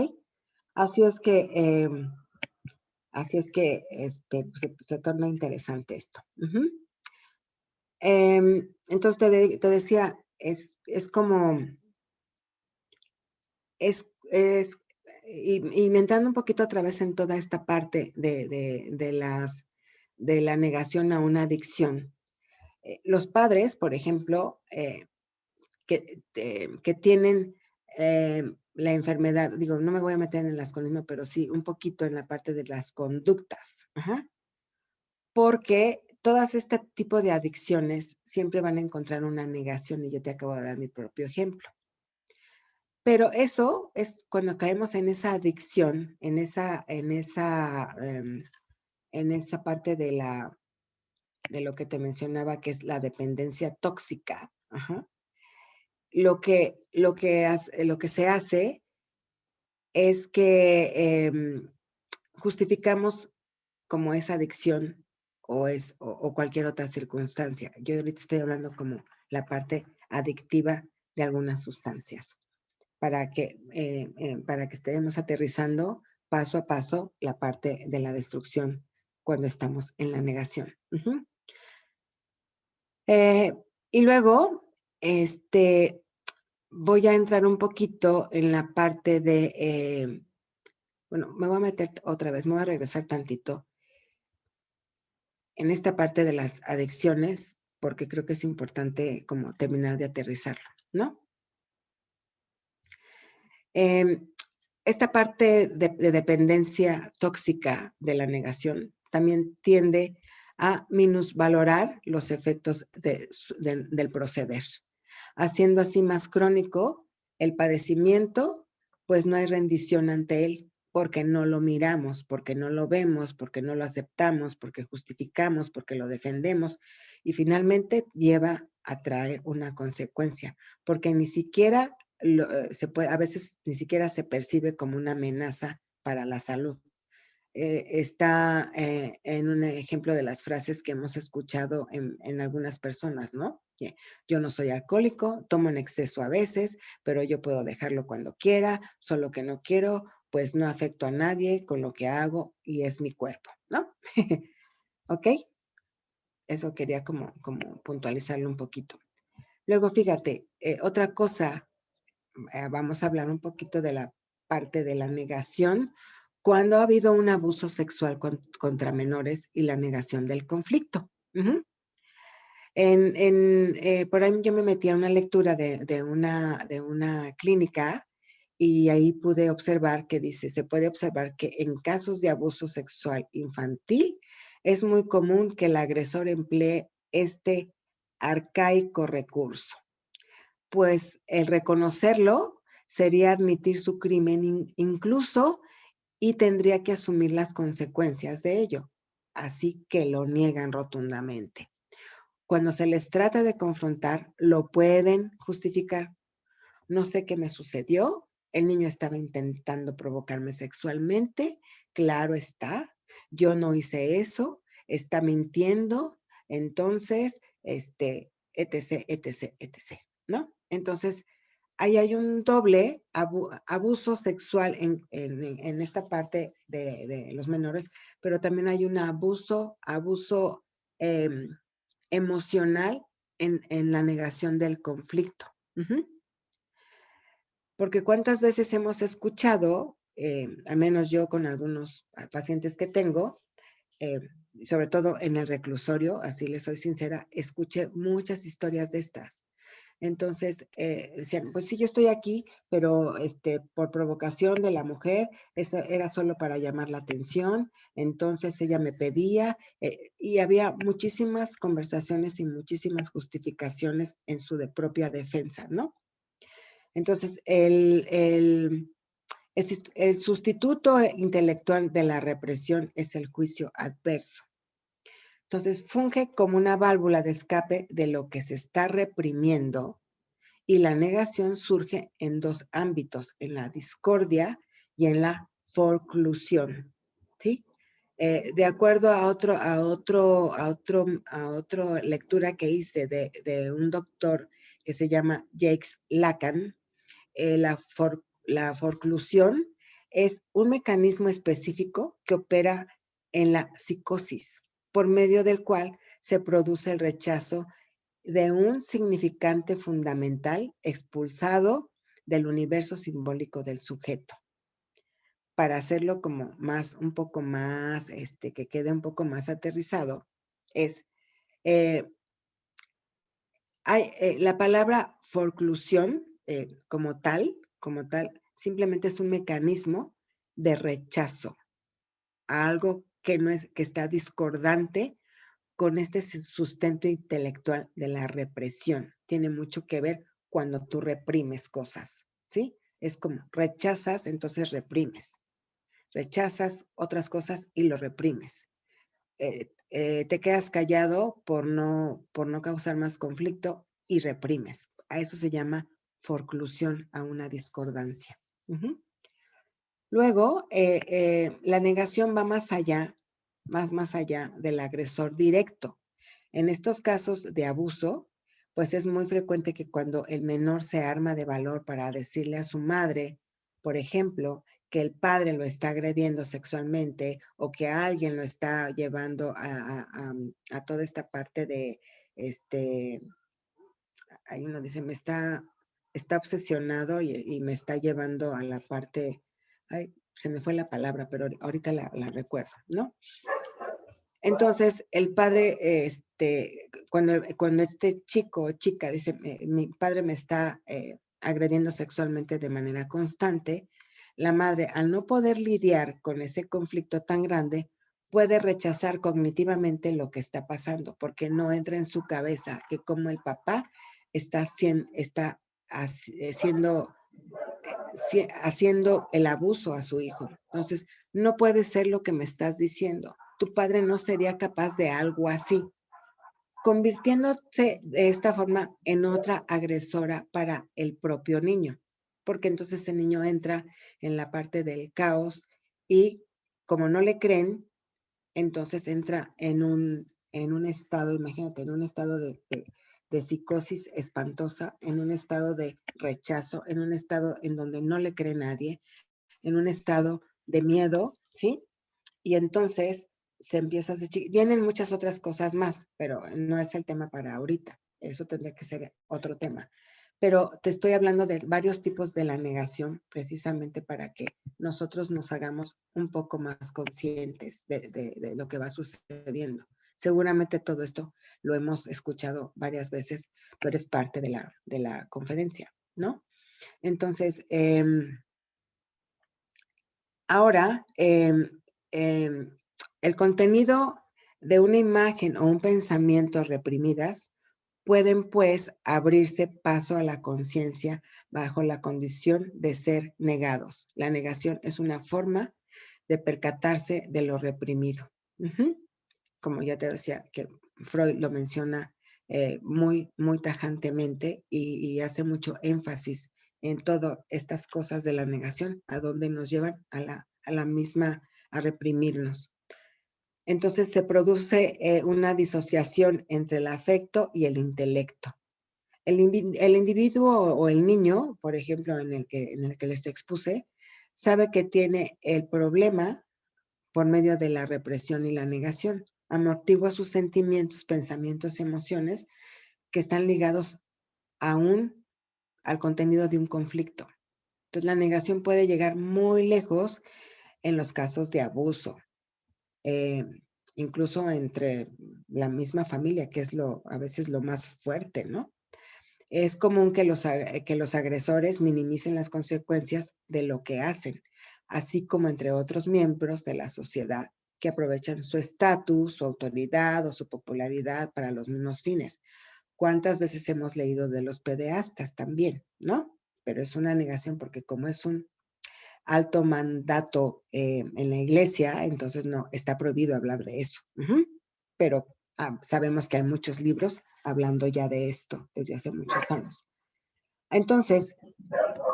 Así es que, se torna interesante esto. Entonces te decía, es como, es y entrando un poquito otra vez en toda esta parte de la negación a una adicción. Los padres, por ejemplo, que tienen la enfermedad, digo, no me voy a meter en el alcoholismo, pero sí un poquito en la parte de las conductas. Ajá. Porque todas este tipo de adicciones siempre van a encontrar una negación y yo te acabo de dar mi propio ejemplo. Pero eso es cuando caemos en esa adicción, en esa parte de lo que te mencionaba, que es la dependencia tóxica. Ajá. Lo que se hace es que justificamos como esa adicción o cualquier otra circunstancia. Yo ahorita estoy hablando como la parte adictiva de algunas sustancias, para que estemos aterrizando paso a paso la parte de la destrucción cuando estamos en la negación. Eh, y luego, voy a entrar un poquito en la parte bueno, me voy a meter otra vez, me voy a regresar tantito en esta parte de las adicciones, porque creo que es importante como terminar de aterrizarlo, ¿no? Esta parte de dependencia tóxica de la negación también tiende a minusvalorar los efectos del proceder, haciendo así más crónico el padecimiento, pues no hay rendición ante él, porque no lo miramos, porque no lo vemos, porque no lo aceptamos, porque justificamos, porque lo defendemos, y finalmente lleva a traer una consecuencia, porque ni siquiera a veces ni siquiera se percibe como una amenaza para la salud. Está en un ejemplo de las frases que hemos escuchado en algunas personas, ¿no? Que yo no soy alcohólico, tomo en exceso a veces, pero yo puedo dejarlo cuando quiera, solo que no quiero, pues no afecto a nadie con lo que hago y es mi cuerpo, ¿no? ¿Ok? Eso quería como puntualizarlo un poquito. Luego, fíjate, otra cosa, vamos a hablar un poquito de la parte de la negación cuando ha habido un abuso sexual contra menores y la negación del conflicto. Por ahí yo me metí a una lectura de una clínica y ahí pude observar que dice, se puede observar que en casos de abuso sexual infantil es muy común que el agresor emplee este arcaico recurso? Pues el reconocerlo sería admitir su crimen incluso y tendría que asumir las consecuencias de ello. Así que lo niegan rotundamente. Cuando se les trata de confrontar, lo pueden justificar. No sé qué me sucedió. El niño estaba intentando provocarme sexualmente. Claro está. Yo no hice eso. Está mintiendo. Entonces, etc., etc., etc., ¿no? Entonces, ahí hay un doble abuso sexual en esta parte de los menores, pero también hay un abuso em, emocional en la negación del conflicto. Porque cuántas veces hemos escuchado, al menos yo con algunos pacientes que tengo, eh, sobre todo en el reclusorio, así les soy sincera, escuché muchas historias de estas. Entonces, decían, pues sí, yo estoy aquí, pero por provocación de la mujer, eso era solo para llamar la atención, entonces ella me pedía, y había muchísimas conversaciones y muchísimas justificaciones en su propia defensa, ¿no? Entonces, el sustituto intelectual de la represión es el juicio adverso. Entonces, funge como una válvula de escape de lo que se está reprimiendo y la negación surge en dos ámbitos, en la discordia y en la forclusión, ¿sí? De acuerdo a otra lectura que hice de un doctor que se llama Jacques Lacan, la forclusión es un mecanismo específico que opera en la psicosis, por medio del cual se produce el rechazo de un significante fundamental expulsado del universo simbólico del sujeto. Para hacerlo como un poco más, que quede un poco más aterrizado, es la palabra forclusión como tal, simplemente es un mecanismo de rechazo a algo que está discordante con este sustento intelectual de la represión. Tiene mucho que ver cuando tú reprimes cosas, ¿sí? Es como rechazas, entonces reprimes. Rechazas otras cosas y lo reprimes. Te quedas callado por no causar más conflicto y reprimes. A eso se llama forclusión, a una discordancia. Luego, la negación va más allá del agresor directo. En estos casos de abuso, pues es muy frecuente que cuando el menor se arma de valor para decirle a su madre, por ejemplo, que el padre lo está agrediendo sexualmente o que alguien lo está llevando a toda esta parte de, hay uno dice, está obsesionado y me está llevando a la parte, ay, se me fue la palabra, pero ahorita la recuerdo, ¿no? Entonces, el padre, cuando este chico o chica dice, mi padre me está agrediendo sexualmente de manera constante, la madre, al no poder lidiar con ese conflicto tan grande, puede rechazar cognitivamente lo que está pasando, porque no entra en su cabeza que como el papá está haciendo el abuso a su hijo. Entonces, no puede ser lo que me estás diciendo. Tu padre no sería capaz de algo así, convirtiéndose de esta forma en otra agresora para el propio niño, porque entonces el niño entra en la parte del caos y como no le creen, entonces entra en un estado, imagínate, en un estado de psicosis espantosa, en un estado de rechazo, en un estado en donde no le cree nadie, en un estado de miedo, ¿sí? Y entonces se empieza a decir, vienen muchas otras cosas más, pero no es el tema para ahorita. Eso tendría que ser otro tema. Pero te estoy hablando de varios tipos de la negación, precisamente para que nosotros nos hagamos un poco más conscientes de lo que va sucediendo. Seguramente todo esto lo hemos escuchado varias veces, pero es parte de la conferencia, ¿no? Entonces, ahora, el contenido de una imagen o un pensamiento reprimidas pueden pues abrirse paso a la conciencia bajo la condición de ser negados. La negación es una forma de percatarse de lo reprimido. Como ya te decía, que Freud lo menciona muy tajantemente y hace mucho énfasis en todas estas cosas de la negación, a donde nos llevan a la misma, a reprimirnos. Entonces se produce una disociación entre el afecto y el intelecto. El individuo o el niño, por ejemplo, en el que les expuse, sabe que tiene el problema por medio de la represión y la negación. Amortigua sus sentimientos, pensamientos y emociones que están ligados aún al contenido de un conflicto. Entonces, la negación puede llegar muy lejos en los casos de abuso, eh, incluso entre la misma familia, que es a veces lo más fuerte, ¿no? Es común que los agresores minimicen las consecuencias de lo que hacen, así como entre otros miembros de la sociedad que aprovechan su estatus, su autoridad o su popularidad para los mismos fines. ¿Cuántas veces hemos leído de los pederastas también, no? Pero es una negación porque como es un alto mandato en la iglesia, entonces no, está prohibido hablar de eso. Pero sabemos que hay muchos libros hablando ya de esto desde hace muchos años. Entonces,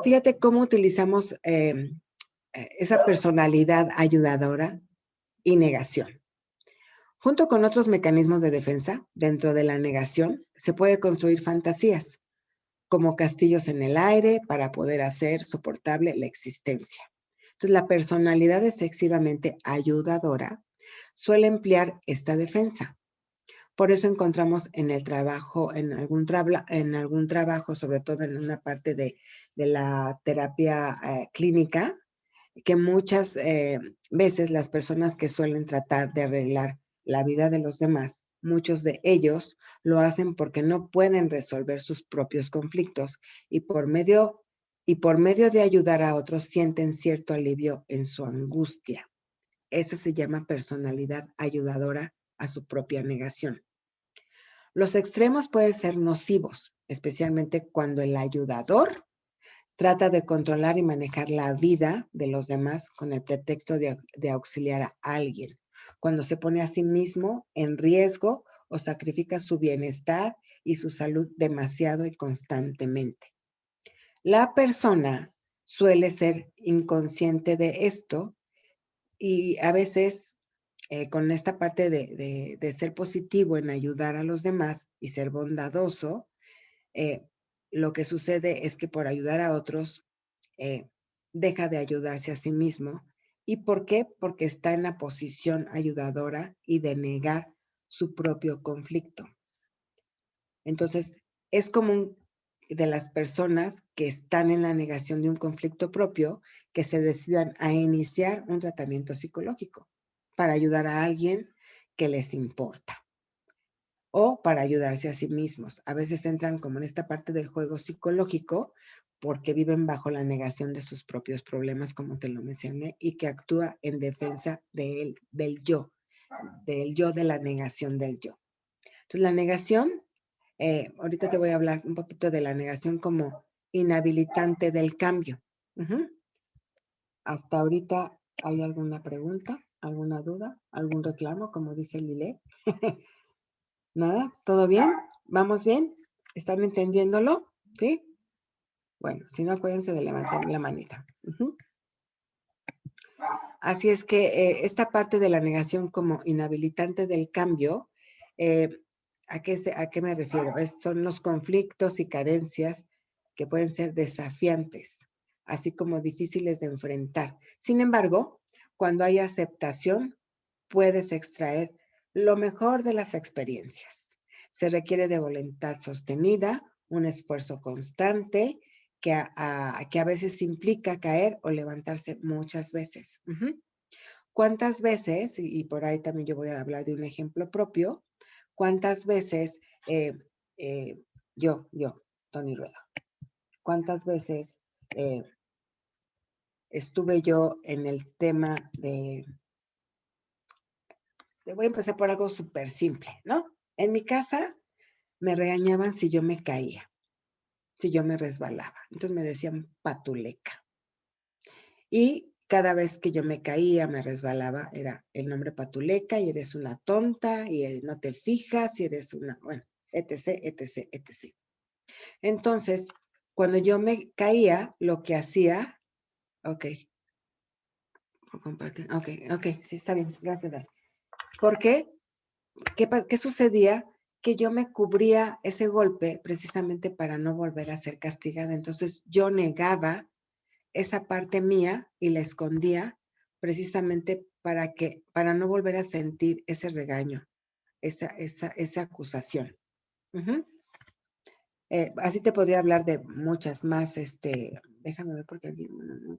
fíjate cómo utilizamos esa personalidad ayudadora y negación. Junto con otros mecanismos de defensa, dentro de la negación, se puede construir fantasías, como castillos en el aire, para poder hacer soportable la existencia. Entonces, la personalidad excesivamente ayudadora suele emplear esta defensa. Por eso encontramos en el trabajo, en algún trabajo, sobre todo en una parte de la terapia clínica, que muchas veces las personas que suelen tratar de arreglar la vida de los demás, muchos de ellos lo hacen porque no pueden resolver sus propios conflictos y por medio de ayudar a otros sienten cierto alivio en su angustia. Esa se llama personalidad ayudadora a su propia negación. Los extremos pueden ser nocivos, especialmente cuando el ayudador trata de controlar y manejar la vida de los demás con el pretexto de auxiliar a alguien, cuando se pone a sí mismo en riesgo o sacrifica su bienestar y su salud demasiado y constantemente. La persona suele ser inconsciente de esto y a veces con esta parte de ser positivo en ayudar a los demás y ser bondadoso, lo que sucede es que por ayudar a otros, deja de ayudarse a sí mismo. ¿Y por qué? Porque está en la posición ayudadora y de negar su propio conflicto. Entonces, es común de las personas que están en la negación de un conflicto propio que se decidan a iniciar un tratamiento psicológico para ayudar a alguien que les importa o para ayudarse a sí mismos. A veces entran como en esta parte del juego psicológico porque viven bajo la negación de sus propios problemas, como te lo mencioné, y que actúa en defensa del yo, de la negación del yo. Entonces, la negación, ahorita te voy a hablar un poquito de la negación como inhabilitante del cambio. Hasta ahorita, ¿hay alguna pregunta, alguna duda, algún reclamo, como dice Lilé? ¿Nada? ¿Todo bien? ¿Vamos bien? ¿Están entendiéndolo? ¿Sí? Bueno, si no, acuérdense de levantar la manita. Así es que esta parte de la negación como inhabilitante del cambio, eh, ¿a qué me refiero? Son los conflictos y carencias que pueden ser desafiantes, así como difíciles de enfrentar. Sin embargo, cuando hay aceptación, puedes extraer lo mejor de las experiencias. Se requiere de voluntad sostenida, un esfuerzo constante que a veces implica caer o levantarse muchas veces. ¿Cuántas veces, y por ahí también yo voy a hablar de un ejemplo propio, cuántas veces yo, Tony Rueda, cuántas veces estuve yo en el tema voy a empezar por algo súper simple, ¿no? En mi casa me regañaban si yo me caía, si yo me resbalaba. Entonces me decían patuleca. Y cada vez que yo me caía, me resbalaba, era el nombre patuleca y eres una tonta y no te fijas y eres una, bueno, etc, etc, etc. Entonces, cuando yo me caía, lo que hacía, ok, por compartir, ok, sí, está bien, gracias, Dani. ¿Por qué? ¿Qué sucedía? Que yo me cubría ese golpe precisamente para no volver a ser castigada. Entonces, yo negaba esa parte mía y la escondía precisamente para no volver a sentir ese regaño, esa acusación. Uh-huh. Así te podría hablar de muchas más, déjame ver porque alguien,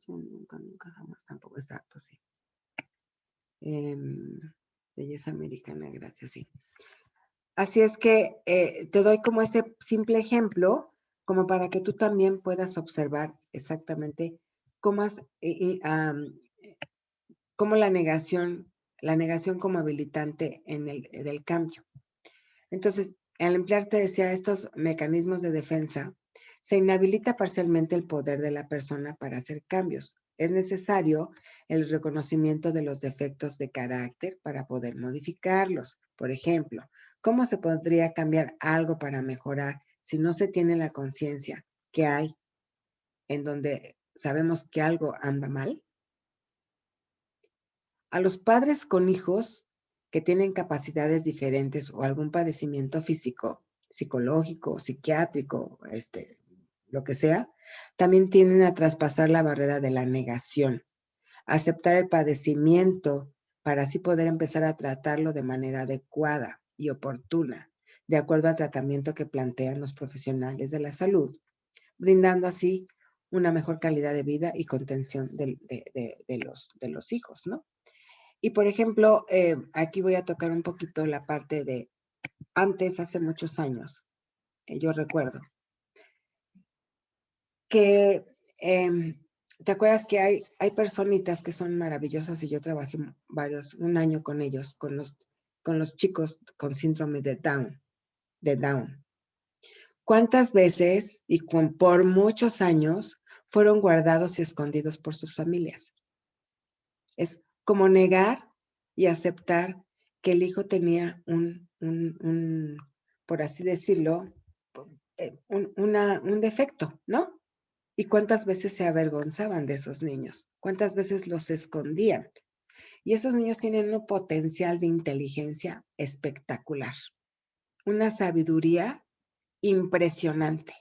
nunca, jamás, tampoco, exacto, sí. Belleza americana, gracias, sí. Así es que te doy como ese simple ejemplo, como para que tú también puedas observar exactamente cómo, cómo la negación como habilitante del cambio. Entonces, al emplear, te decía, estos mecanismos de defensa, se inhabilita parcialmente el poder de la persona para hacer cambios. Es necesario el reconocimiento de los defectos de carácter para poder modificarlos. Por ejemplo, ¿cómo se podría cambiar algo para mejorar si no se tiene la conciencia que hay en donde sabemos que algo anda mal? A los padres con hijos que tienen capacidades diferentes o algún padecimiento físico, psicológico, psiquiátrico, lo que sea, también tienden a traspasar la barrera de la negación, aceptar el padecimiento para así poder empezar a tratarlo de manera adecuada y oportuna, de acuerdo al tratamiento que plantean los profesionales de la salud, brindando así una mejor calidad de vida y contención de los hijos, ¿no? Y por ejemplo, aquí voy a tocar un poquito la parte de antes, hace muchos años, yo recuerdo que, ¿te acuerdas que hay personitas que son maravillosas y yo trabajé un año con ellos, con los chicos con síndrome de Down? ¿Cuántas veces y por muchos años fueron guardados y escondidos por sus familias? Es como negar y aceptar que el hijo tenía por así decirlo, un defecto, ¿no? ¿Y cuántas veces se avergonzaban de esos niños? ¿Cuántas veces los escondían? Y esos niños tienen un potencial de inteligencia espectacular, una sabiduría impresionante,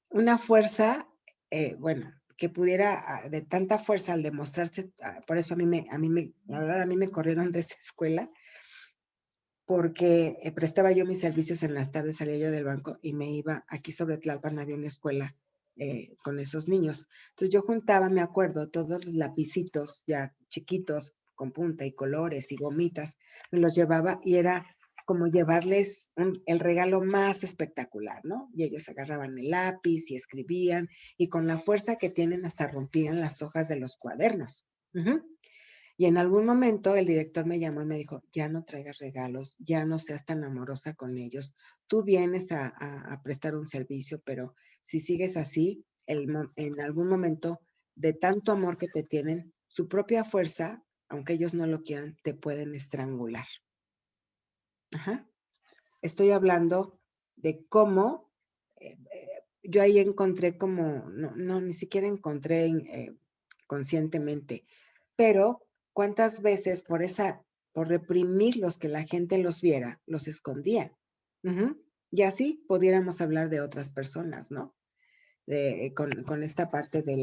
una fuerza, bueno, que pudiera, de tanta fuerza al demostrarse, por eso la verdad, a mí me corrieron de esa escuela, porque prestaba yo mis servicios en las tardes, salía yo del banco y me iba, aquí sobre Tlalpan había una escuela con esos niños. Entonces yo juntaba, me acuerdo, todos los lapicitos ya chiquitos, con punta y colores y gomitas, me los llevaba y era como llevarles el regalo más espectacular, ¿no? Y ellos agarraban el lápiz y escribían y con la fuerza que tienen hasta rompían las hojas de los cuadernos. Uh-huh. Y en algún momento el director me llamó y me dijo, ya no traigas regalos, ya no seas tan amorosa con ellos. Tú vienes a prestar un servicio, pero si sigues así, en algún momento, de tanto amor que te tienen, su propia fuerza, aunque ellos no lo quieran, te pueden estrangular. Ajá. Estoy hablando de cómo yo ahí encontré como, no, ni siquiera encontré conscientemente, pero cuántas veces por reprimir los que la gente los viera, los escondían. Uh-huh. Y así pudiéramos hablar de otras personas, ¿no? Con esta parte de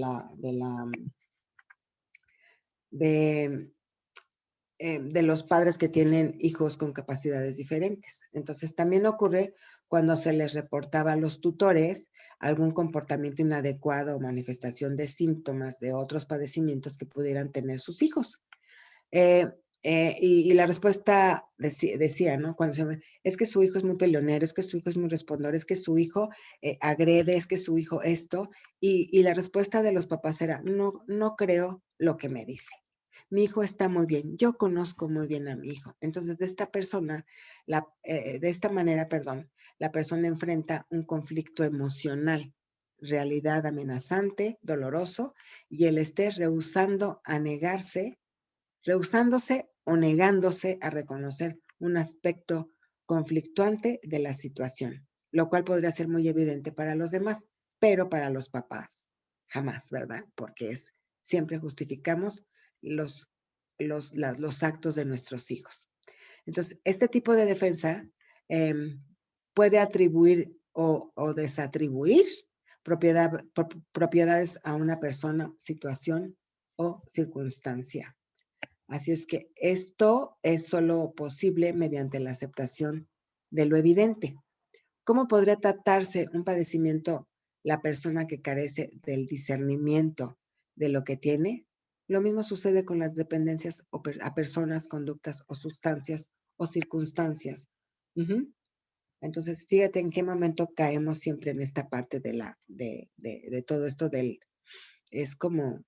los padres que tienen hijos con capacidades diferentes. Entonces, también ocurre cuando se les reportaba a los tutores algún comportamiento inadecuado o manifestación de síntomas de otros padecimientos que pudieran tener sus hijos. Y la respuesta decía, ¿no? Es que su hijo es muy peleonero, es que su hijo es muy respondor, es que su hijo agrede, es que su hijo esto, y la respuesta de los papás era, no creo lo que me dice. Mi hijo está muy bien, yo conozco muy bien a mi hijo. Entonces, de esta persona, de esta manera, perdón, la persona enfrenta un conflicto emocional, realidad amenazante, doloroso, y él esté rehusándose o negándose a reconocer un aspecto conflictuante de la situación, lo cual podría ser muy evidente para los demás, pero para los papás jamás, ¿verdad? Porque siempre justificamos los, los actos de nuestros hijos. Entonces, este tipo de defensa puede atribuir o desatribuir propiedades a una persona, situación o circunstancia. Así es que esto es solo posible mediante la aceptación de lo evidente. ¿Cómo podría tratarse un padecimiento la persona que carece del discernimiento de lo que tiene? Lo mismo sucede con las dependencias a personas, conductas o sustancias o circunstancias. Entonces, fíjate en qué momento caemos siempre en esta parte de todo esto es como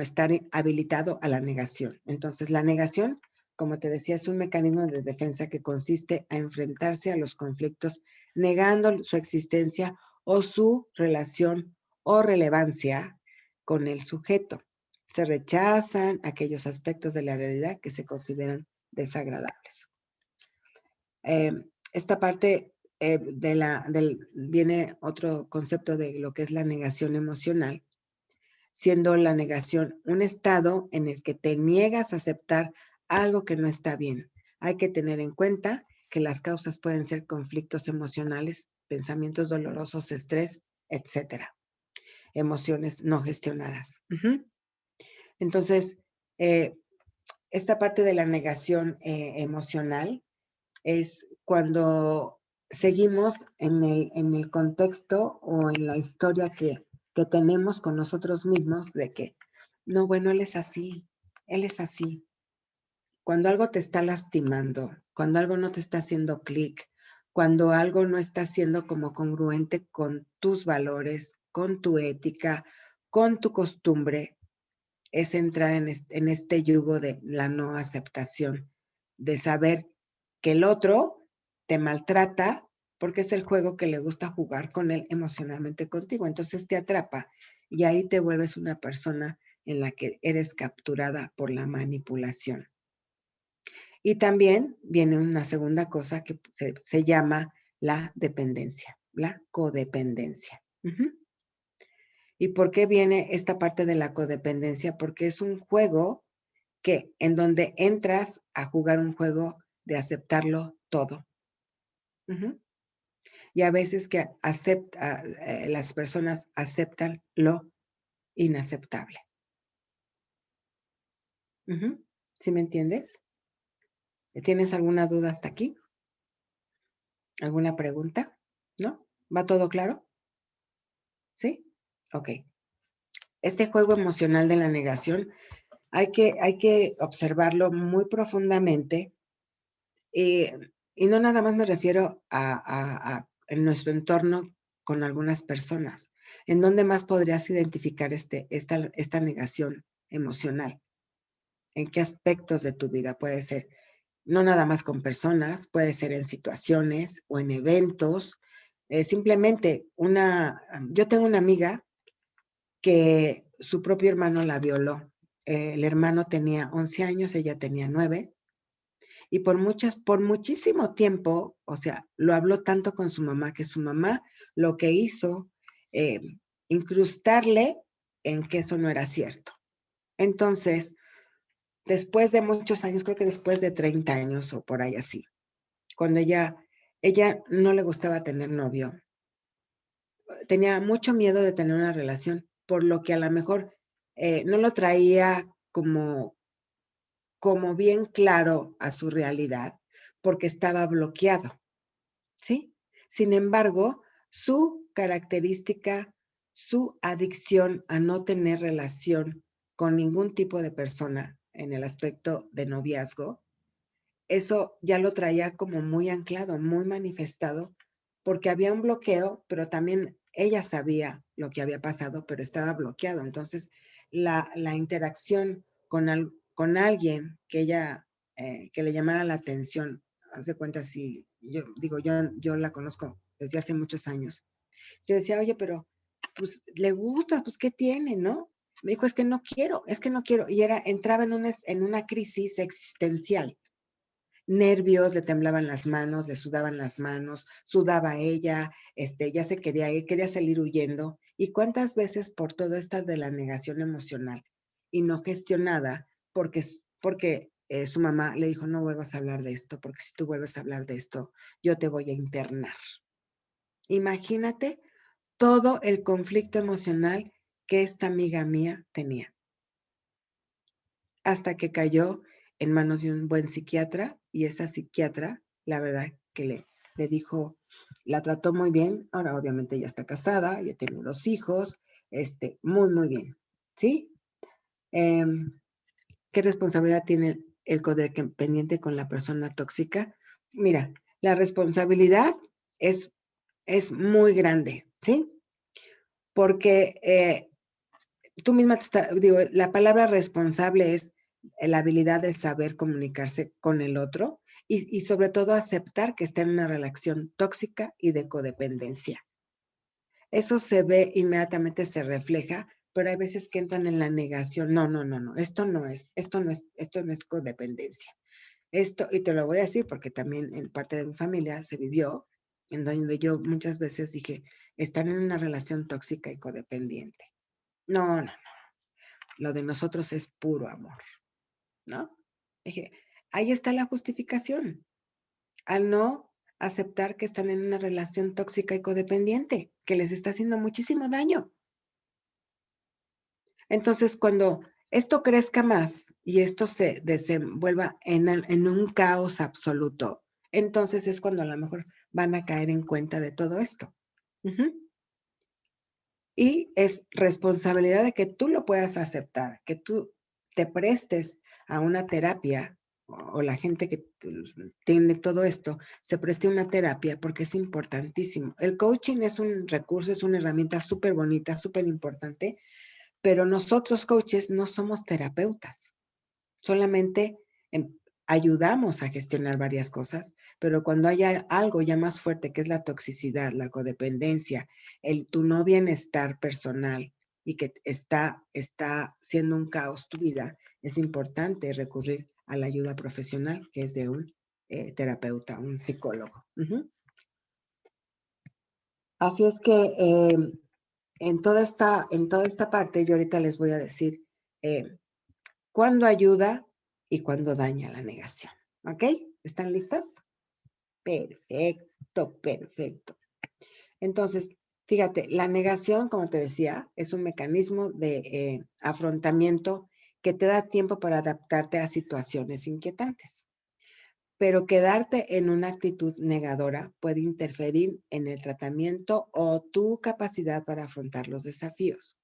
estar habilitado a la negación. Entonces, la negación, como te decía, es un mecanismo de defensa que consiste a enfrentarse a los conflictos negando su existencia o su relación o relevancia con el sujeto. Se rechazan aquellos aspectos de la realidad que se consideran desagradables. Esta parte viene otro concepto de lo que es la negación emocional, siendo la negación un estado en el que te niegas a aceptar algo que no está bien. Hay que tener en cuenta que las causas pueden ser conflictos emocionales, pensamientos dolorosos, estrés, etcétera. Emociones no gestionadas. Entonces, esta parte de la negación emocional es cuando seguimos en el contexto o en la historia que tenemos con nosotros mismos de que, no, bueno, él es así, él es así. Cuando algo te está lastimando, cuando algo no te está haciendo clic, cuando algo no está siendo como congruente con tus valores, con tu ética, con tu costumbre, es entrar en este yugo de la no aceptación, de saber que el otro te maltrata porque es el juego que le gusta jugar con él emocionalmente contigo. Entonces te atrapa y ahí te vuelves una persona en la que eres capturada por la manipulación. Y también viene una segunda cosa que se llama la dependencia, la codependencia. ¿Y por qué viene esta parte de la codependencia? Porque es un juego en donde entras a jugar un juego de aceptarlo todo. Y a veces que las personas aceptan lo inaceptable. ¿Sí me entiendes? ¿Tienes alguna duda hasta aquí? ¿Alguna pregunta? ¿No? ¿Va todo claro? ¿Sí? Ok. Este juego emocional de la negación hay que observarlo muy profundamente. Y no nada más me refiero en nuestro entorno con algunas personas. ¿En dónde más podrías identificar esta negación emocional? ¿En qué aspectos de tu vida puede ser? No nada más con personas, puede ser en situaciones o en eventos. Simplemente yo tengo una amiga que su propio hermano la violó. El hermano tenía 11 años, ella tenía 9. Y por muchísimo tiempo, o sea, lo habló tanto con su mamá que su mamá lo que hizo, eh, incrustarle en que eso no era cierto. Entonces, después de muchos años, creo que después de 30 años o por ahí así, cuando ella no le gustaba tener novio, tenía mucho miedo de tener una relación, por lo que a lo mejor no lo traía como bien claro a su realidad, porque estaba bloqueado, ¿sí? Sin embargo, su característica, su adicción a no tener relación con ningún tipo de persona en el aspecto de noviazgo, eso ya lo traía como muy anclado, muy manifestado, porque había un bloqueo, pero también ella sabía lo que había pasado, pero estaba bloqueado. Entonces, la interacción con alguien que ella, que le llamara la atención. Haz de cuenta, si yo digo, yo la conozco desde hace muchos años. Yo decía, oye, pero pues le gusta, pues ¿qué tiene, no? Me dijo, es que no quiero. Y entraba en una crisis existencial. Nervios, le temblaban las manos, le sudaban las manos, sudaba ella, ya se quería ir, quería salir huyendo. ¿Y cuántas veces por todo esto de la negación emocional y no gestionada, porque su mamá le dijo, no vuelvas a hablar de esto, porque si tú vuelves a hablar de esto, yo te voy a internar? Imagínate todo el conflicto emocional que esta amiga mía tenía, hasta que cayó en manos de un buen psiquiatra, y esa psiquiatra, la verdad que le dijo, la trató muy bien. Ahora obviamente ya está casada, ya tiene 2 hijos, muy, muy bien, ¿sí? ¿Qué responsabilidad tiene el codependiente con la persona tóxica? Mira, la responsabilidad es, es muy grande, ¿sí? Porque tú misma digo, la palabra responsable es la habilidad de saber comunicarse con el otro y sobre todo aceptar que está en una relación tóxica y de codependencia. Eso se ve inmediatamente, se refleja, pero hay veces que entran en la negación. No, no, no, no, esto no es codependencia. Esto, y te lo voy a decir porque también en parte de mi familia se vivió, en donde yo muchas veces dije, están en una relación tóxica y codependiente. No, no, lo de nosotros es puro amor, ¿no? Dije, ahí está la justificación, al no aceptar que están en una relación tóxica y codependiente, que les está haciendo muchísimo daño. Entonces, cuando esto crezca más y esto se desenvuelva en un caos absoluto, entonces es cuando a lo mejor van a caer en cuenta de todo esto. Y es responsabilidad de que tú lo puedas aceptar, que tú te prestes a una terapia, o la gente que tiene todo esto se preste una terapia, porque es importantísimo. El coaching es un recurso, es una herramienta súper bonita, súper importante, pero nosotros coaches no somos terapeutas. Solamente ayudamos a gestionar varias cosas, pero cuando haya algo ya más fuerte, que es la toxicidad, la codependencia, tu no bienestar personal y que está siendo un caos tu vida, es importante recurrir a la ayuda profesional, que es de un terapeuta, un psicólogo. Así es que en toda esta parte, yo ahorita les voy a decir cuándo ayuda y cuándo daña la negación. ¿Ok? ¿Están listas? Perfecto, perfecto. Entonces, fíjate, la negación, como te decía, es un mecanismo de afrontamiento que te da tiempo para adaptarte a situaciones inquietantes. Pero quedarte en una actitud negadora puede interferir en el tratamiento o tu capacidad para afrontar los desafíos.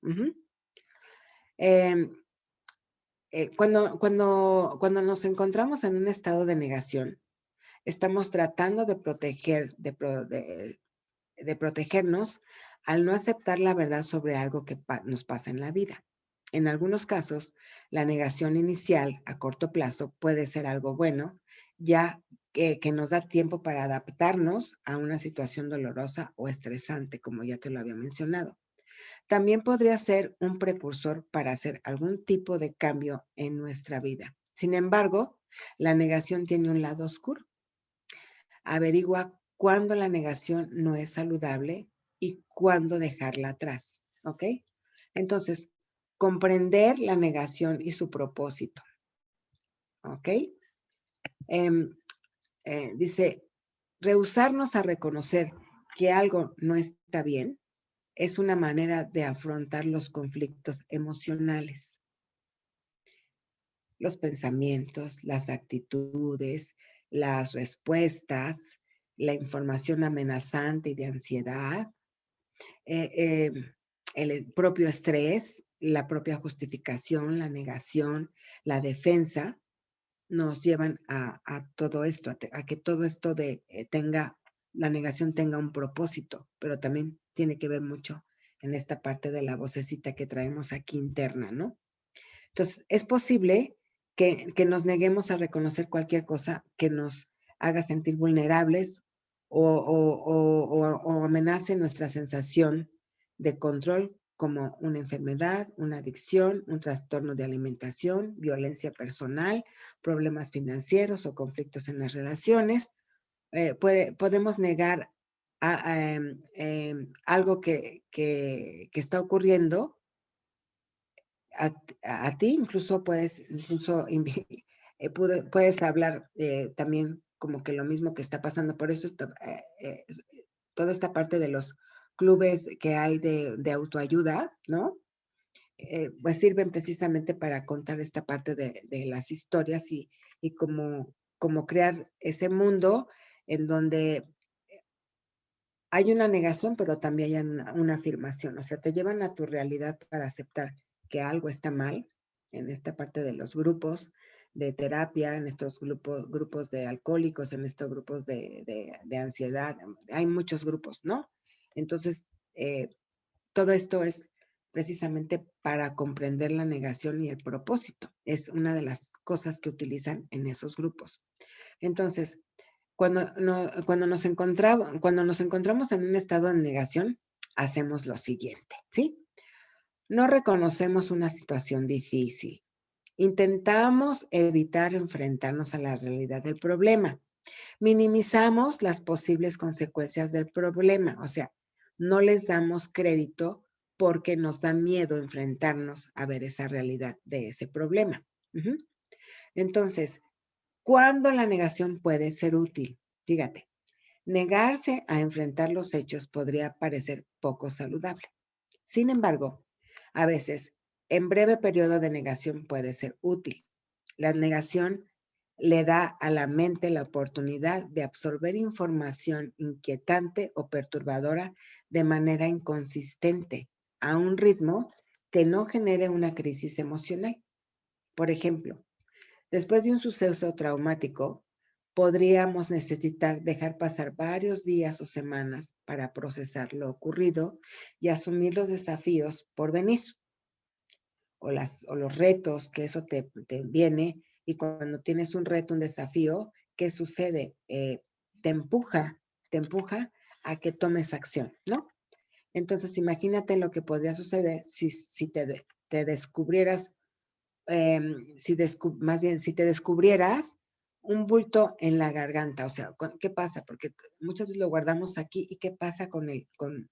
Cuando nos encontramos en un estado de negación, estamos tratando de protegernos al no aceptar la verdad sobre algo que nos pasa en la vida. En algunos casos, la negación inicial a corto plazo puede ser algo bueno, ya que nos da tiempo para adaptarnos a una situación dolorosa o estresante, como ya te lo había mencionado. También podría ser un precursor para hacer algún tipo de cambio en nuestra vida. Sin embargo, la negación tiene un lado oscuro. Averigua cuándo la negación no es saludable y cuándo dejarla atrás, ¿ok? Entonces, comprender la negación y su propósito, ¿ok? Dice, rehusarnos a reconocer que algo no está bien es una manera de afrontar los conflictos emocionales, los pensamientos, las actitudes, las respuestas, la información amenazante y de ansiedad, el propio estrés, la propia justificación, la negación, la defensa, nos llevan a todo esto, a que todo esto la negación tenga un propósito, pero también tiene que ver mucho en esta parte de la vocecita que traemos aquí interna, ¿no? Entonces, es posible que nos neguemos a reconocer cualquier cosa que nos haga sentir vulnerables o amenace nuestra sensación de control, como una enfermedad, una adicción, un trastorno de alimentación, violencia personal, problemas financieros o conflictos en las relaciones. Podemos negar algo que está ocurriendo a, a ti, incluso puedes hablar también como que lo mismo que está pasando. Por eso toda esta parte de los clubes que hay de autoayuda, ¿no? Pues sirven precisamente para contar esta parte de las historias y como crear ese mundo en donde hay una negación, pero también hay una afirmación. O sea, te llevan a tu realidad para aceptar que algo está mal en esta parte de los grupos de terapia, en estos grupos de alcohólicos, en estos grupos de ansiedad. Hay muchos grupos, ¿no? Entonces, todo esto es precisamente para comprender la negación y el propósito. Es una de las cosas que utilizan en esos grupos. Entonces, cuando nos encontramos en un estado de negación, hacemos lo siguiente, ¿sí? No reconocemos una situación difícil. Intentamos evitar enfrentarnos a la realidad del problema. Minimizamos las posibles consecuencias del problema, o sea, no les damos crédito porque nos da miedo enfrentarnos a ver esa realidad de ese problema. Entonces, ¿cuándo la negación puede ser útil? Fíjate, negarse a enfrentar los hechos podría parecer poco saludable. Sin embargo, a veces, en breve periodo de negación puede ser útil. La negación le da a la mente la oportunidad de absorber información inquietante o perturbadora de manera inconsistente, a un ritmo que no genere una crisis emocional. Por ejemplo, después de un suceso traumático, podríamos necesitar dejar pasar varios días o semanas para procesar lo ocurrido y asumir los desafíos por venir o los retos que eso te viene. Y cuando tienes un reto, un desafío, ¿qué sucede? Te empuja a que tomes acción, ¿no? Entonces, imagínate lo que podría suceder si te descubrieras más bien, si te descubrieras un bulto en la garganta, o sea, ¿qué pasa? Porque muchas veces lo guardamos aquí y ¿qué pasa con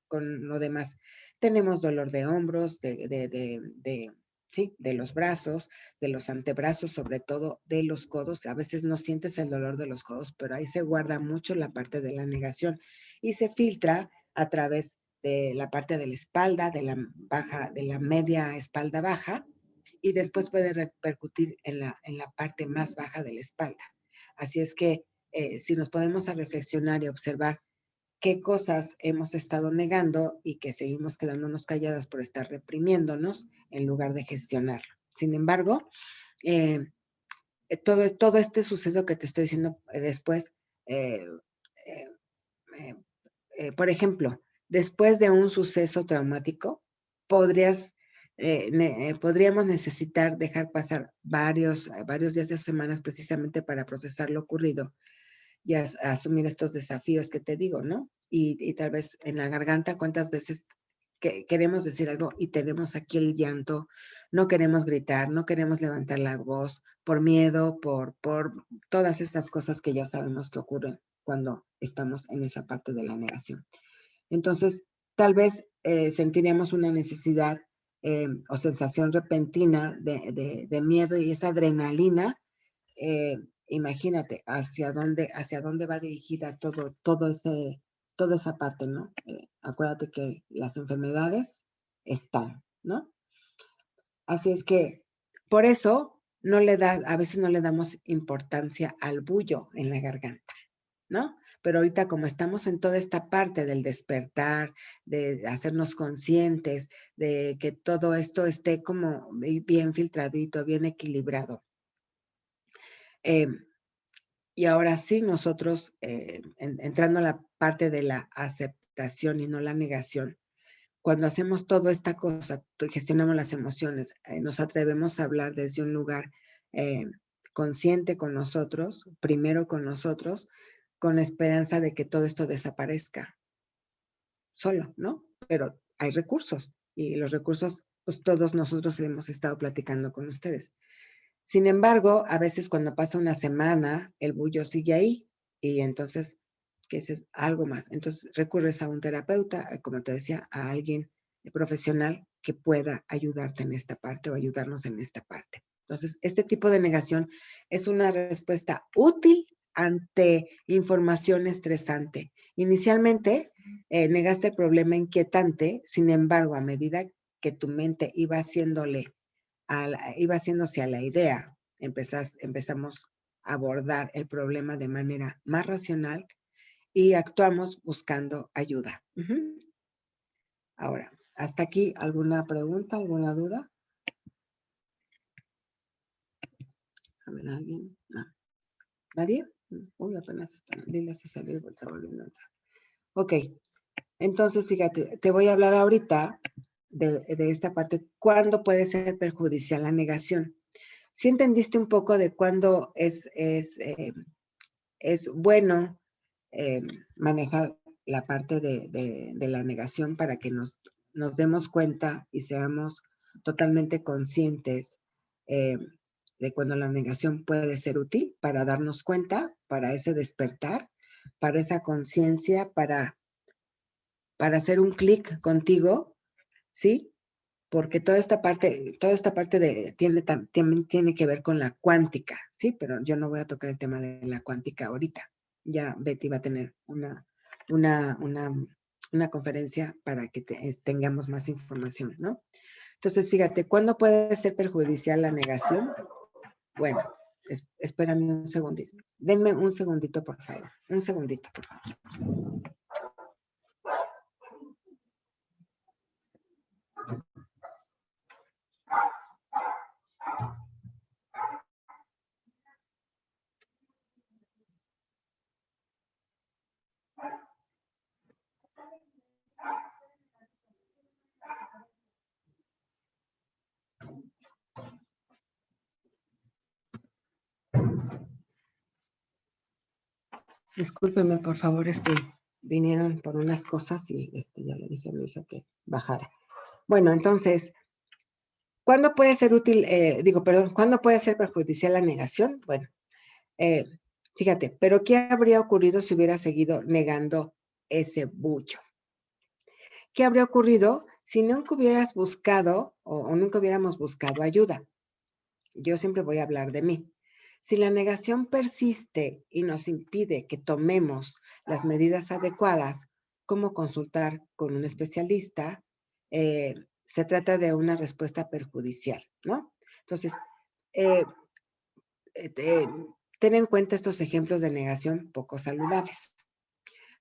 lo demás? Tenemos dolor de hombros, sí, de los brazos, de los antebrazos, sobre todo de los codos. A veces no sientes el dolor de los codos, pero ahí se guarda mucho la parte de la negación y se filtra a través de la parte de la espalda, de la media espalda baja, y después puede repercutir en la parte más baja de la espalda. Así es que si nos podemos a reflexionar y observar qué cosas hemos estado negando y que seguimos quedándonos calladas por estar reprimiéndonos en lugar de gestionarlo. Sin embargo, eh, todo este suceso que te estoy diciendo después, eh, eh, eh, por ejemplo, después de un suceso traumático, podríamos necesitar dejar pasar varios días o semanas precisamente para procesar lo ocurrido y asumir estos desafíos que te digo, ¿no? Y tal vez en la garganta, ¿cuántas veces queremos decir algo y tenemos aquí el llanto? No queremos gritar, no queremos levantar la voz por miedo, por todas estas cosas que ya sabemos que ocurren cuando estamos en esa parte de la negación. Entonces, tal vez sentiríamos una necesidad o sensación repentina de miedo y esa adrenalina. Imagínate hacia dónde va dirigida toda esa parte, ¿no? Acuérdate que las enfermedades están, ¿no? Así es que por eso a veces no le damos importancia al bullo en la garganta, ¿no? Pero ahorita como estamos en toda esta parte del despertar, de hacernos conscientes, de que todo esto esté como bien filtradito, bien equilibrado. Y ahora sí, nosotros, entrando a la parte de la aceptación y no la negación, cuando hacemos toda esta cosa, gestionamos las emociones, nos atrevemos a hablar desde un lugar consciente con nosotros, primero con nosotros, con la esperanza de que todo esto desaparezca solo, ¿no? Pero hay recursos y los recursos, pues todos nosotros hemos estado platicando con ustedes. Sin embargo, a veces cuando pasa una semana, el bullo sigue ahí y entonces, ¿qué es algo más? Entonces recurres a un terapeuta, como te decía, a alguien profesional que pueda ayudarte en esta parte o ayudarnos en esta parte. Entonces, este tipo de negación es una respuesta útil ante información estresante. Inicialmente, negaste el problema inquietante, sin embargo, a medida que tu mente iba iba haciéndose a la idea, empezamos a abordar el problema de manera más racional y actuamos buscando ayuda. Ahora, ¿hasta aquí alguna pregunta, alguna duda? A ver, ¿alguien? No. ¿Nadie? Uy, apenas Lila se salió y está volviendo a entrar. Ok, entonces fíjate, te voy a hablar ahorita de esta parte. ¿Cuándo puede ser perjudicial la negación? ¿Sí entendiste un poco de cuándo es bueno manejar la parte de la negación para que nos demos cuenta y seamos totalmente conscientes de cuando la negación puede ser útil para darnos cuenta, para ese despertar, para esa conciencia, para hacer un clic contigo, ¿sí? Porque toda esta parte también tiene que ver con la cuántica, ¿sí? Pero yo no voy a tocar el tema de la cuántica ahorita. Ya Betty va a tener una conferencia para que tengamos más información, ¿no? Entonces, fíjate, ¿cuándo puede ser perjudicial la negación? Bueno, espérame un segundito. Denme un segundito, por favor. Un segundito, por favor. Discúlpeme, por favor, vinieron por unas cosas y ya le dije a mi hija que bajara. Bueno, entonces, ¿cuándo puede ser útil, cuándo puede ser perjudicial la negación? Bueno, fíjate, pero ¿qué habría ocurrido si hubiera seguido negando ese bullo? ¿Qué habría ocurrido si nunca hubieras buscado o nunca hubiéramos buscado ayuda? Yo siempre voy a hablar de mí. Si la negación persiste y nos impide que tomemos las medidas adecuadas, como consultar con un especialista, se trata de una respuesta perjudicial, ¿no? Entonces, ten en cuenta estos ejemplos de negación poco saludables.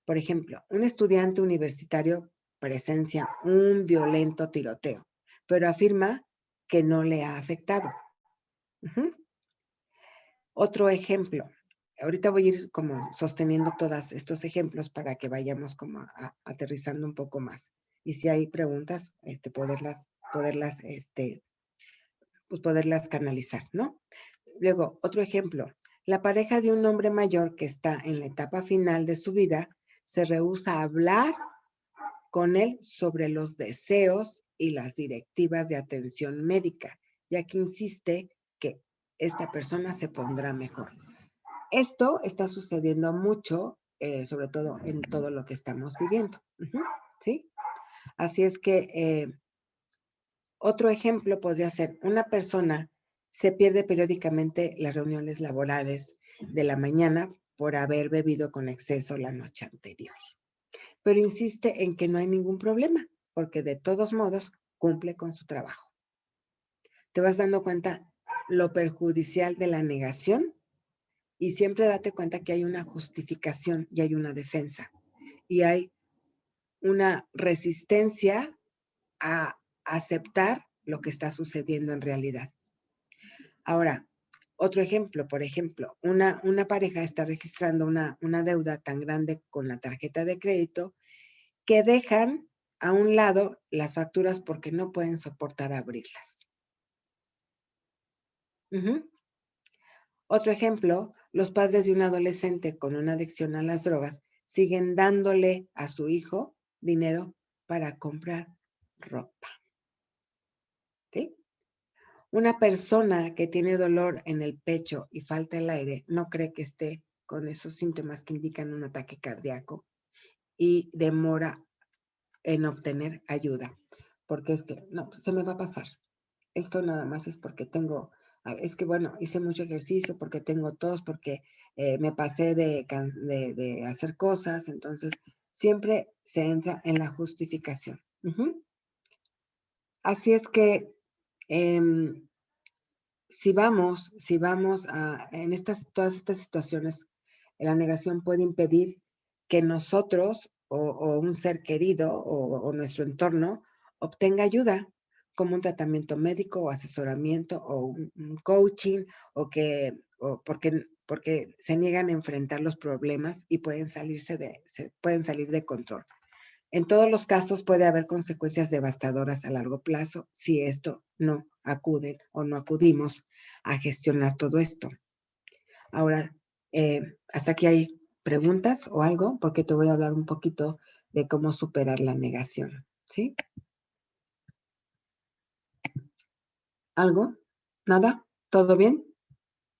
Por ejemplo, un estudiante universitario presencia un violento tiroteo, pero afirma que no le ha afectado. Otro ejemplo, ahorita voy a ir como sosteniendo todos estos ejemplos para que vayamos como aterrizando un poco más. Y si hay preguntas, poderlas canalizar, ¿no? Luego, otro ejemplo, la pareja de un hombre mayor que está en la etapa final de su vida se rehúsa a hablar con él sobre los deseos y las directivas de atención médica, ya que insiste que esta persona se pondrá mejor. Esto está sucediendo mucho, sobre todo en todo lo que estamos viviendo, ¿sí? Así es que otro ejemplo podría ser una persona se pierde periódicamente las reuniones laborales de la mañana por haber bebido con exceso la noche anterior. Pero insiste en que no hay ningún problema, porque de todos modos cumple con su trabajo. ¿Te vas dando cuenta lo perjudicial de la negación? Y siempre date cuenta que hay una justificación y hay una defensa. Y hay una resistencia a aceptar lo que está sucediendo en realidad. Ahora, otro ejemplo, por ejemplo, una pareja está registrando una deuda tan grande con la tarjeta de crédito que dejan a un lado las facturas porque no pueden soportar abrirlas. Ujú. Otro ejemplo, los padres de un adolescente con una adicción a las drogas siguen dándole a su hijo dinero para comprar ropa. ¿Sí? Una persona que tiene dolor en el pecho y falta el aire no cree que esté con esos síntomas que indican un ataque cardíaco y demora en obtener ayuda. Porque es que, no, se me va a pasar. Esto nada más es porque tengo, es que bueno, hice mucho ejercicio, porque tengo tos, porque me pasé de hacer cosas, entonces siempre se entra en la justificación. Ujú. Así es que si vamos en todas estas situaciones, la negación puede impedir que nosotros o un ser querido o nuestro entorno obtenga ayuda, como un tratamiento médico o asesoramiento o un coaching, o porque se niegan a enfrentar los problemas y pueden pueden salir de control. En todos los casos puede haber consecuencias devastadoras a largo plazo si esto no acuden o no acudimos a gestionar todo esto. Ahora, hasta aquí hay preguntas o algo, porque te voy a hablar un poquito de cómo superar la negación, ¿sí? ¿Algo? ¿Nada? ¿Todo bien?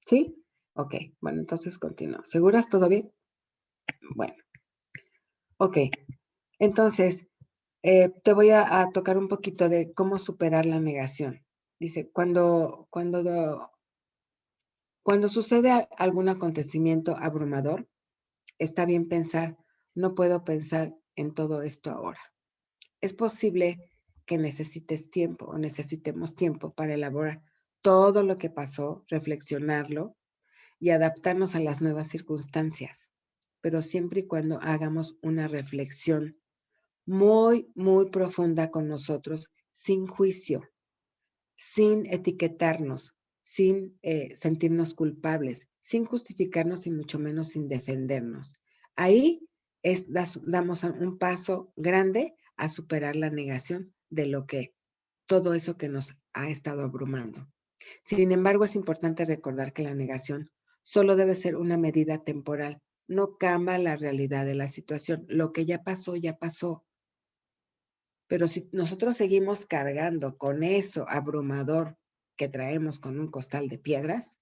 ¿Sí? Ok, bueno, entonces continúo. ¿Seguras? ¿Todo bien? Bueno, ok. Entonces, te voy a tocar un poquito de cómo superar la negación. Dice, cuando sucede algún acontecimiento abrumador, está bien pensar, no puedo pensar en todo esto ahora. Es posible que necesites tiempo o necesitemos tiempo para elaborar todo lo que pasó, reflexionarlo y adaptarnos a las nuevas circunstancias, pero siempre y cuando hagamos una reflexión muy, muy profunda con nosotros, sin juicio, sin etiquetarnos, sin sentirnos culpables, sin justificarnos y mucho menos sin defendernos. Ahí damos un paso grande a superar la negación de todo eso que nos ha estado abrumando. Sin embargo, es importante recordar que la negación solo debe ser una medida temporal, no cambia la realidad de la situación. Lo que ya pasó, ya pasó. Pero si nosotros seguimos cargando con eso abrumador que traemos con un costal de piedras,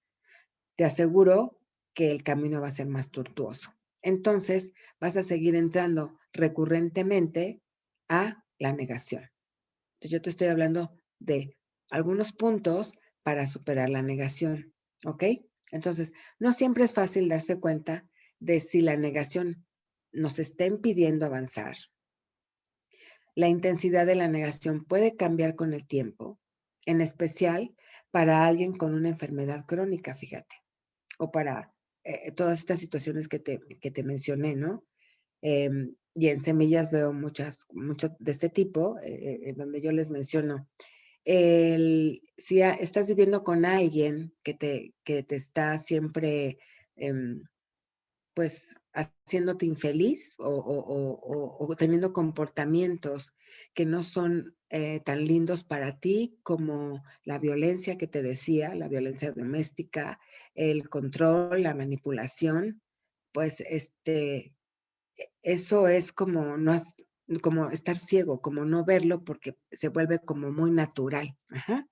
te aseguro que el camino va a ser más tortuoso. Entonces, vas a seguir entrando recurrentemente a la negación. Entonces, yo te estoy hablando de algunos puntos para superar la negación, ¿ok? Entonces, no siempre es fácil darse cuenta de si la negación nos está impidiendo avanzar. La intensidad de la negación puede cambiar con el tiempo, en especial para alguien con una enfermedad crónica, fíjate, o para todas estas situaciones que te mencioné, ¿no? Y en semillas veo mucho de este tipo, en donde yo les menciono. Si estás viviendo con alguien que te está siempre pues haciéndote infeliz o teniendo comportamientos que no son tan lindos para ti, como la violencia que te decía, la violencia doméstica, el control, la manipulación, pues eso es como como estar ciego, como no verlo porque se vuelve como muy natural. Ajá.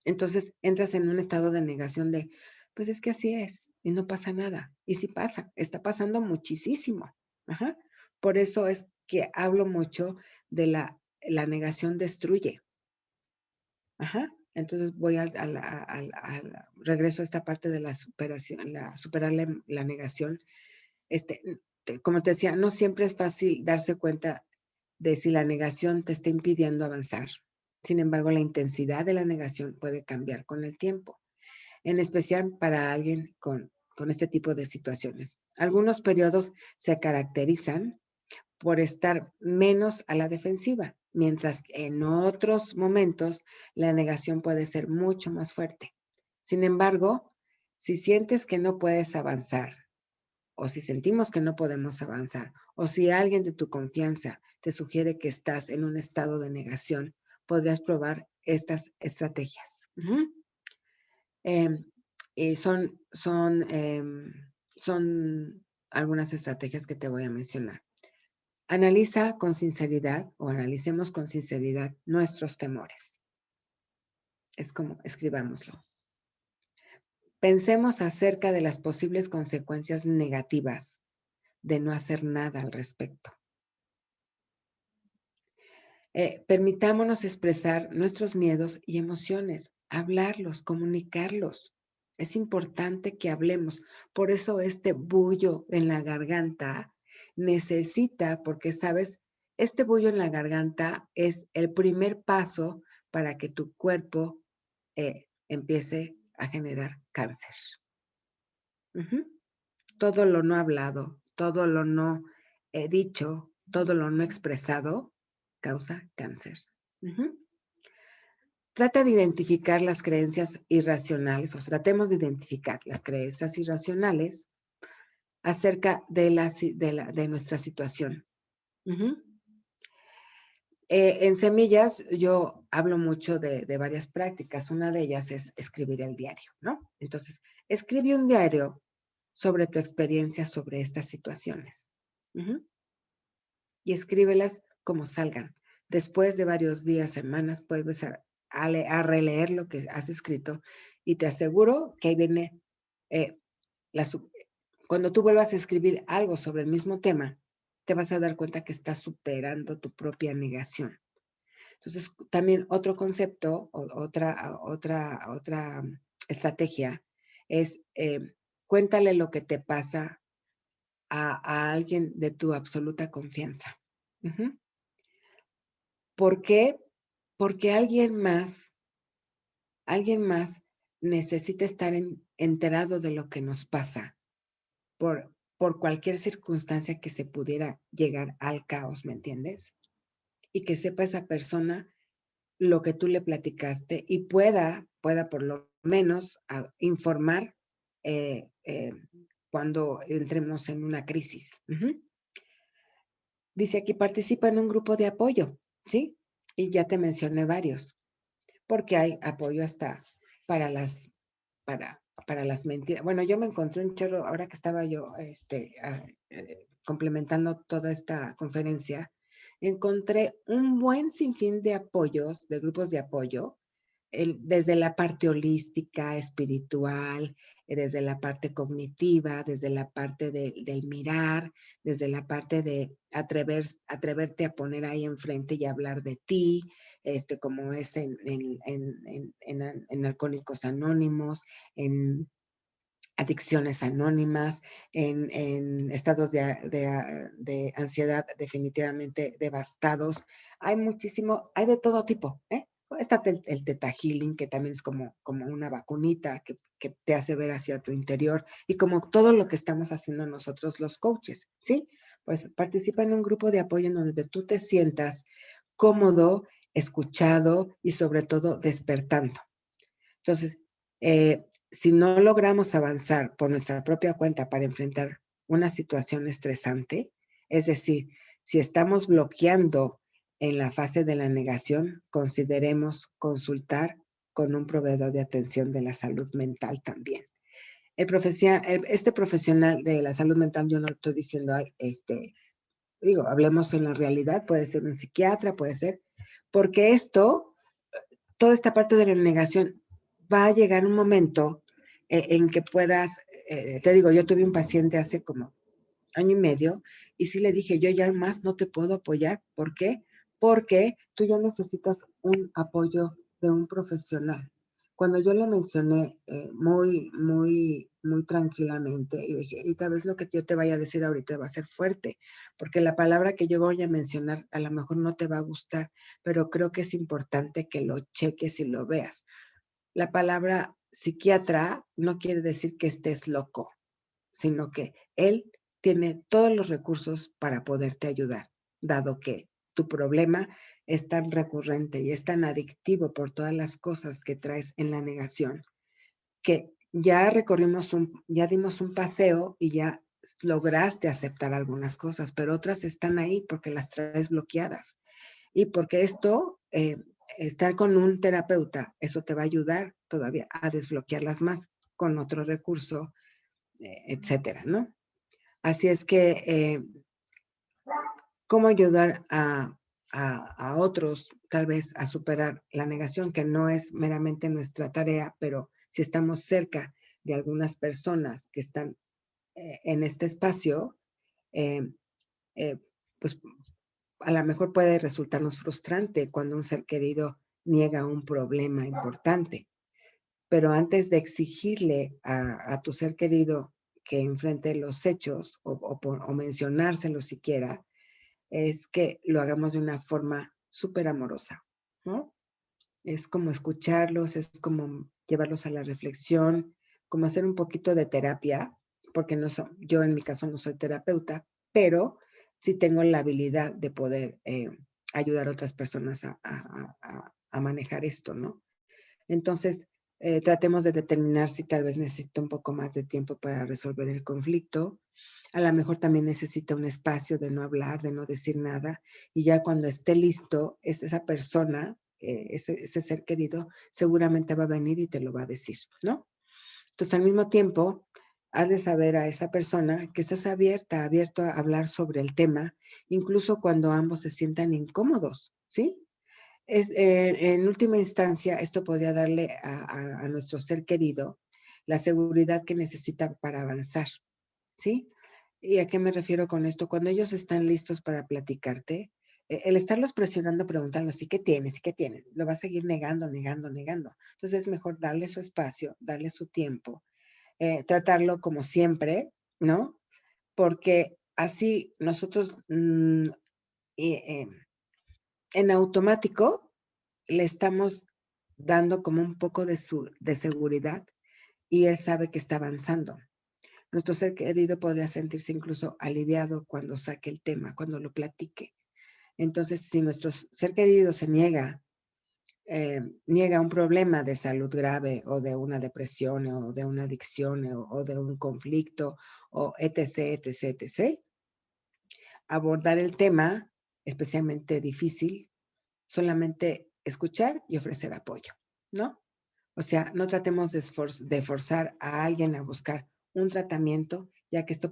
Entonces entras en un estado de negación de, pues es que así es y no pasa nada. Y sí pasa, está pasando muchísimo. Ajá. Por eso es que hablo mucho de la negación destruye. Ajá. Entonces voy regreso a esta parte de la superación, superar la negación. Como te decía, no siempre es fácil darse cuenta de si la negación te está impidiendo avanzar. Sin embargo, la intensidad de la negación puede cambiar con el tiempo, en especial para alguien con este tipo de situaciones. Algunos periodos se caracterizan por estar menos a la defensiva, mientras que en otros momentos la negación puede ser mucho más fuerte. Sin embargo, si sientes que no puedes avanzar, o si sentimos que no podemos avanzar, o si alguien de tu confianza te sugiere que estás en un estado de negación, podrías probar estas estrategias. Em, y son algunas estrategias que te voy a mencionar. Analiza con sinceridad o analicemos con sinceridad nuestros temores. Es como escribámoslo. Pensemos acerca de las posibles consecuencias negativas de no hacer nada al respecto. Permitámonos expresar nuestros miedos y emociones, hablarlos, comunicarlos. Es importante que hablemos. Por eso este bullo en la garganta necesita, porque sabes, este bullo en la garganta es el primer paso para que tu cuerpo empiece a generar cáncer. Todo lo no hablado, todo lo no dicho, todo lo no expresado causa cáncer. Trata de identificar las creencias irracionales, o tratemos de identificar las creencias irracionales acerca de nuestra situación. En Semillas yo hablo mucho de varias prácticas. Una de ellas es escribir el diario, ¿no? Entonces, escribe un diario sobre tu experiencia sobre estas situaciones. Y escríbelas como salgan. Después de varios días, semanas, puedes a releer lo que has escrito y te aseguro que ahí viene cuando tú vuelvas a escribir algo sobre el mismo tema, te vas a dar cuenta que estás superando tu propia negación. Entonces, también otro concepto, otra estrategia es cuéntale lo que te pasa a alguien de tu absoluta confianza. ¿Por qué? Porque alguien más necesita estar enterado de lo que nos pasa por cualquier circunstancia que se pudiera llegar al caos, ¿me entiendes? Y que sepa esa persona lo que tú le platicaste y pueda por lo menos informar cuando entremos en una crisis. Dice aquí, participa en un grupo de apoyo, ¿sí? Y ya te mencioné varios, porque hay apoyo hasta para las mentiras. Bueno, yo me encontré un chorro, ahora que estaba yo complementando toda esta conferencia, encontré un buen sinfín de apoyos, de grupos de apoyo, desde la parte holística, espiritual, desde la parte cognitiva, desde la parte del mirar, desde la parte de atreverte a poner ahí enfrente y hablar de ti, como es en Alcohólicos Anónimos, en adicciones anónimas, en estados de ansiedad definitivamente devastados. Hay hay de todo tipo, ¿eh? Está el Theta Healing, que también es como una vacunita que te hace ver hacia tu interior, y como todo lo que estamos haciendo nosotros los coaches, ¿sí? Pues participa en un grupo de apoyo en donde tú te sientas cómodo, escuchado y sobre todo despertando. Entonces, si no logramos avanzar por nuestra propia cuenta para enfrentar una situación estresante, es decir, si estamos bloqueando en la fase de la negación, consideremos consultar con un proveedor de atención de la salud mental también. Este profesional de la salud mental, yo no estoy diciendo, hablemos en la realidad, puede ser un psiquiatra, puede ser, porque toda esta parte de la negación, va a llegar un momento en que puedas, te digo, yo tuve un paciente hace como año y medio y sí le dije, yo ya más no te puedo apoyar. ¿Por qué? Porque tú ya necesitas un apoyo de un profesional. Cuando yo le mencioné muy tranquilamente, y dije, y tal vez lo que yo te vaya a decir ahorita va a ser fuerte, porque la palabra que yo voy a mencionar a lo mejor no te va a gustar, pero creo que es importante que lo cheques y lo veas. La palabra psiquiatra no quiere decir que estés loco, sino que él tiene todos los recursos para poderte ayudar, dado que tu problema es tan recurrente y es tan adictivo por todas las cosas que traes en la negación, que ya dimos un paseo y ya lograste aceptar algunas cosas, pero otras están ahí porque las traes bloqueadas. Y porque esto, estar con un terapeuta, eso te va a ayudar todavía a desbloquearlas más con otro recurso, etcétera, ¿no? Así es que, ¿cómo ayudar a otros tal vez a superar la negación, que no es meramente nuestra tarea, pero si estamos cerca de algunas personas que están en este espacio, eh, eh, pues a lo mejor puede resultarnos frustrante cuando un ser querido niega un problema importante. Pero antes de exigirle a tu ser querido que enfrente los hechos o mencionárselo siquiera, es que lo hagamos de una forma súper amorosa, ¿no? Es como escucharlos, es como llevarlos a la reflexión, como hacer un poquito de terapia, porque yo en mi caso no soy terapeuta, pero sí tengo la habilidad de poder ayudar a otras personas a manejar esto, ¿no? Entonces, tratemos de determinar si tal vez necesita un poco más de tiempo para resolver el conflicto. A lo mejor también necesita un espacio de no hablar, de no decir nada, y ya cuando esté listo, esa persona, ese ser querido, seguramente va a venir y te lo va a decir, ¿no? Entonces, al mismo tiempo, has de saber a esa persona que estás abierto a hablar sobre el tema, incluso cuando ambos se sientan incómodos, ¿sí? En última instancia, esto podría darle a nuestro ser querido la seguridad que necesita para avanzar, ¿sí? ¿Y a qué me refiero con esto? Cuando ellos están listos para platicarte, el estarlos presionando, preguntando, ¿sí qué tienes? ¿Sí qué tienes? Lo va a seguir negando, negando, negando. Entonces es mejor darle su espacio, darle su tiempo, tratarlo como siempre, ¿no? Porque así nosotros eh, en automático le estamos dando como un poco de seguridad y él sabe que está avanzando. Nuestro ser querido podría sentirse incluso aliviado cuando saque el tema, cuando lo platique. Entonces, si nuestro ser querido se niega un problema de salud grave o de una depresión o de una adicción o de un conflicto o etc., etc., etc., abordar el tema, especialmente difícil, solamente escuchar y ofrecer apoyo, ¿no? O sea, no tratemos de forzar a alguien a buscar un tratamiento, ya que esto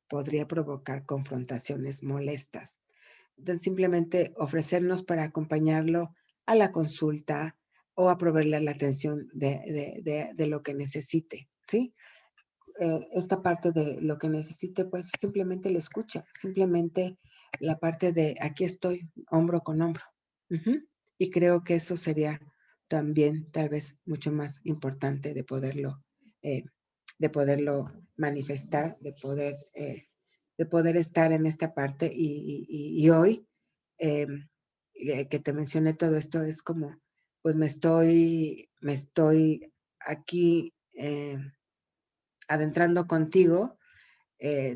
podría provocar confrontaciones molestas. Entonces, simplemente ofrecernos para acompañarlo a la consulta o a proveerle la atención de lo que necesite, ¿sí? Esta parte de lo que necesite, pues simplemente la escucha, simplemente la parte de aquí estoy, hombro con hombro. Ujú. Y creo que eso sería también tal vez mucho más importante eh, de poderlo manifestar, de poder estar en esta parte. Y hoy eh, que te mencioné todo esto es como, pues me estoy aquí adentrando contigo,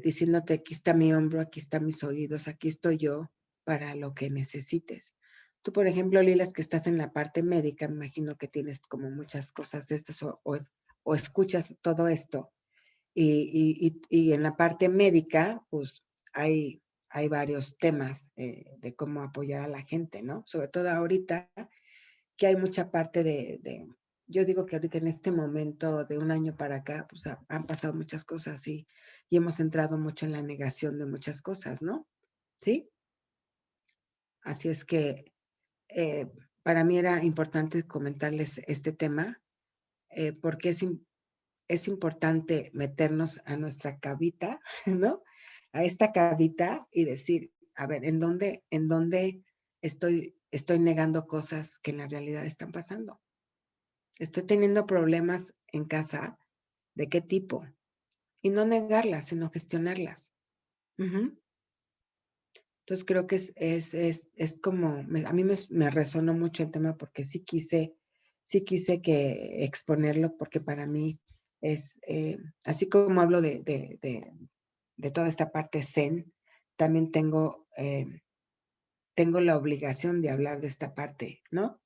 diciéndote, aquí está mi hombro, aquí están mis oídos, aquí estoy yo para lo que necesites. Tú, por ejemplo, Lilas, que estás en la parte médica, me imagino que tienes como muchas cosas de estas o escuchas todo esto. Y en la parte médica, pues hay varios temas de cómo apoyar a la gente, ¿no? Sobre todo ahorita que hay mucha parte yo digo que ahorita en este momento de un año para acá, pues han pasado muchas cosas y hemos entrado mucho en la negación de muchas cosas, ¿no? ¿Sí? Así es que eh, para mí era importante comentarles este tema porque es importante meternos a nuestra cabita, ¿no? A esta cabita y decir, a ver, en dónde estoy negando cosas que en la realidad están pasando? Estoy teniendo problemas en casa, ¿de qué tipo? Y no negarlas, sino gestionarlas. Ujú. Entonces creo que es como, a mí me resonó mucho el tema porque sí quise que exponerlo porque para mí es, así como hablo de toda esta parte zen, también tengo la obligación de hablar de esta parte, ¿no?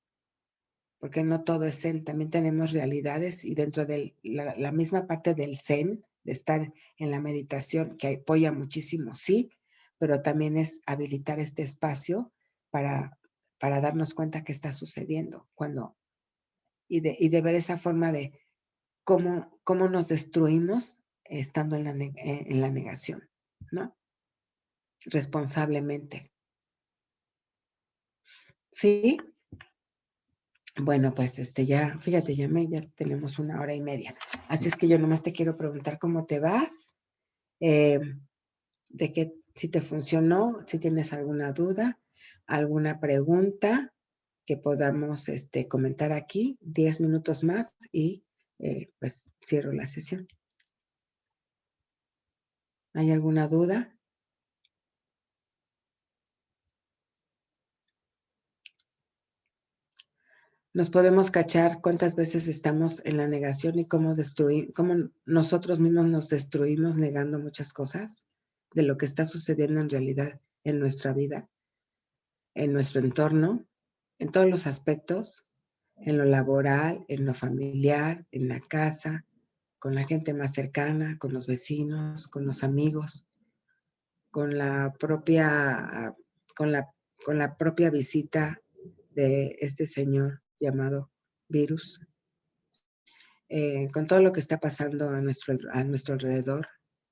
Porque no todo es zen, también tenemos realidades y dentro de la misma parte del zen de estar en la meditación, que apoya muchísimo, sí, pero también es habilitar este espacio para darnos cuenta qué está sucediendo y de ver esa forma de cómo nos destruimos estando en la negación, ¿no? Responsablemente. ¿Sí? Bueno, pues ya, fíjate, ya tenemos 1 hora y media. Así es que yo nomás te quiero preguntar cómo te vas, de que si te funcionó, si tienes alguna duda, alguna pregunta que podamos comentar aquí, 10 minutos más y pues cierro la sesión. ¿Hay alguna duda? Nos podemos cachar cuántas veces estamos en la negación y cómo nosotros mismos nos destruimos negando muchas cosas de lo que está sucediendo en realidad en nuestra vida, en nuestro entorno, en todos los aspectos, en lo laboral, en lo familiar, en la casa, con la gente más cercana, con los vecinos, con los amigos, con la propia, con la propia visita de este señor llamado virus, con todo lo que está pasando a nuestro alrededor,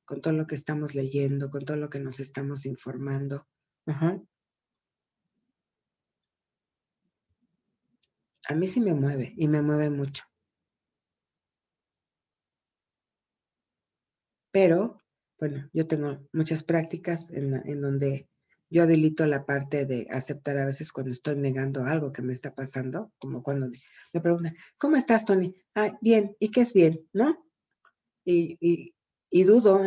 con todo lo que estamos leyendo, con todo lo que nos estamos informando. Ajá. A mí sí me mueve y me mueve mucho. Pero, bueno, yo tengo muchas prácticas en donde yo habilito la parte de aceptar a veces cuando estoy negando algo que me está pasando, como cuando me preguntan, ¿cómo estás, Tony? Ay, bien, ¿y qué es bien? ¿No? Y dudo,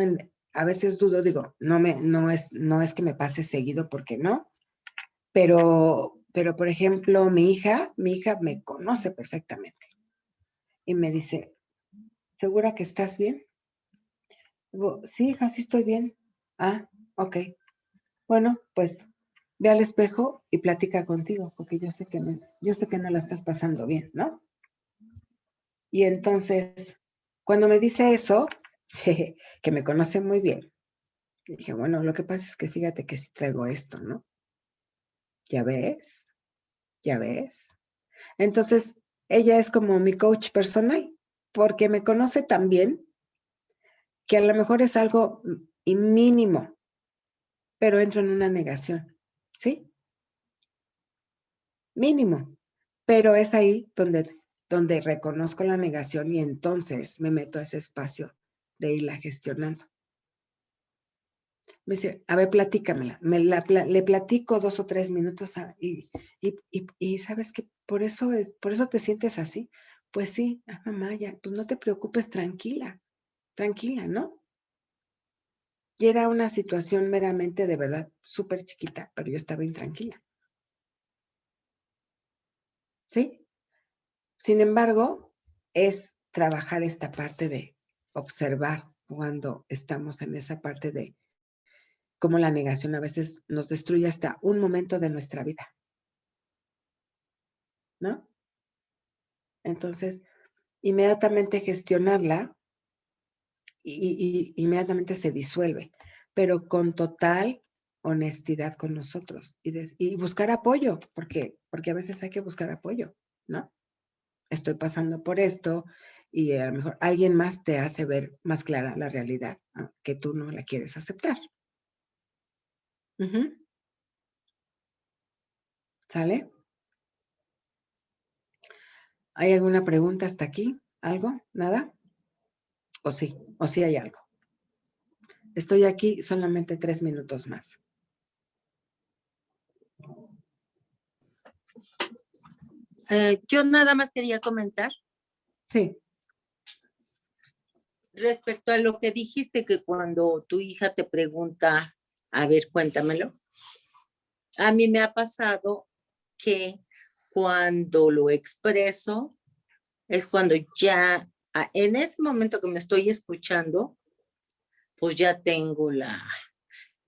a veces dudo, digo, no es que me pase seguido porque no, pero por ejemplo, mi hija me conoce perfectamente y me dice, ¿segura que estás bien? Digo, sí, hija, sí estoy bien. Ah, ok. Bueno, pues ve al espejo y platica contigo, porque yo sé que no la estás pasando bien, ¿no? Y entonces, cuando me dice eso, que me conoce muy bien, dije, bueno, lo que pasa es que fíjate que sí traigo esto, ¿no? Ya ves, ya ves. Entonces, ella es como mi coach personal, porque me conoce tan bien que a lo mejor es algo mínimo, pero entro en una negación, ¿sí? Mínimo. Pero es ahí donde reconozco la negación y entonces me meto a ese espacio de irla gestionando. Me dice, a ver, platícamela. Le platico 2 o 3 minutos y sabes que por eso te sientes así. Pues sí, mamá, ya, pues no te preocupes, tranquila, ¿no? Y era una situación meramente de verdad súper chiquita, pero yo estaba intranquila. ¿Sí? Sin embargo, es trabajar esta parte de observar cuando estamos en esa parte de cómo la negación a veces nos destruye hasta un momento de nuestra vida, ¿no? Entonces, inmediatamente gestionarla y inmediatamente se disuelve, pero con total honestidad con nosotros y buscar apoyo, porque a veces hay que buscar apoyo, ¿no? Estoy pasando por esto y a lo mejor alguien más te hace ver más clara la realidad, ¿no? Que tú no la quieres aceptar. ¿Sale? ¿Hay alguna pregunta hasta aquí? ¿Algo? ¿Nada? ¿O sí hay algo? Estoy aquí solamente 3 minutos más. Yo nada más quería comentar. Sí. Respecto a lo que dijiste, que cuando tu hija te pregunta, a ver, cuéntamelo. A mí me ha pasado que cuando lo expreso, es cuando ya, en ese momento que me estoy escuchando, pues ya tengo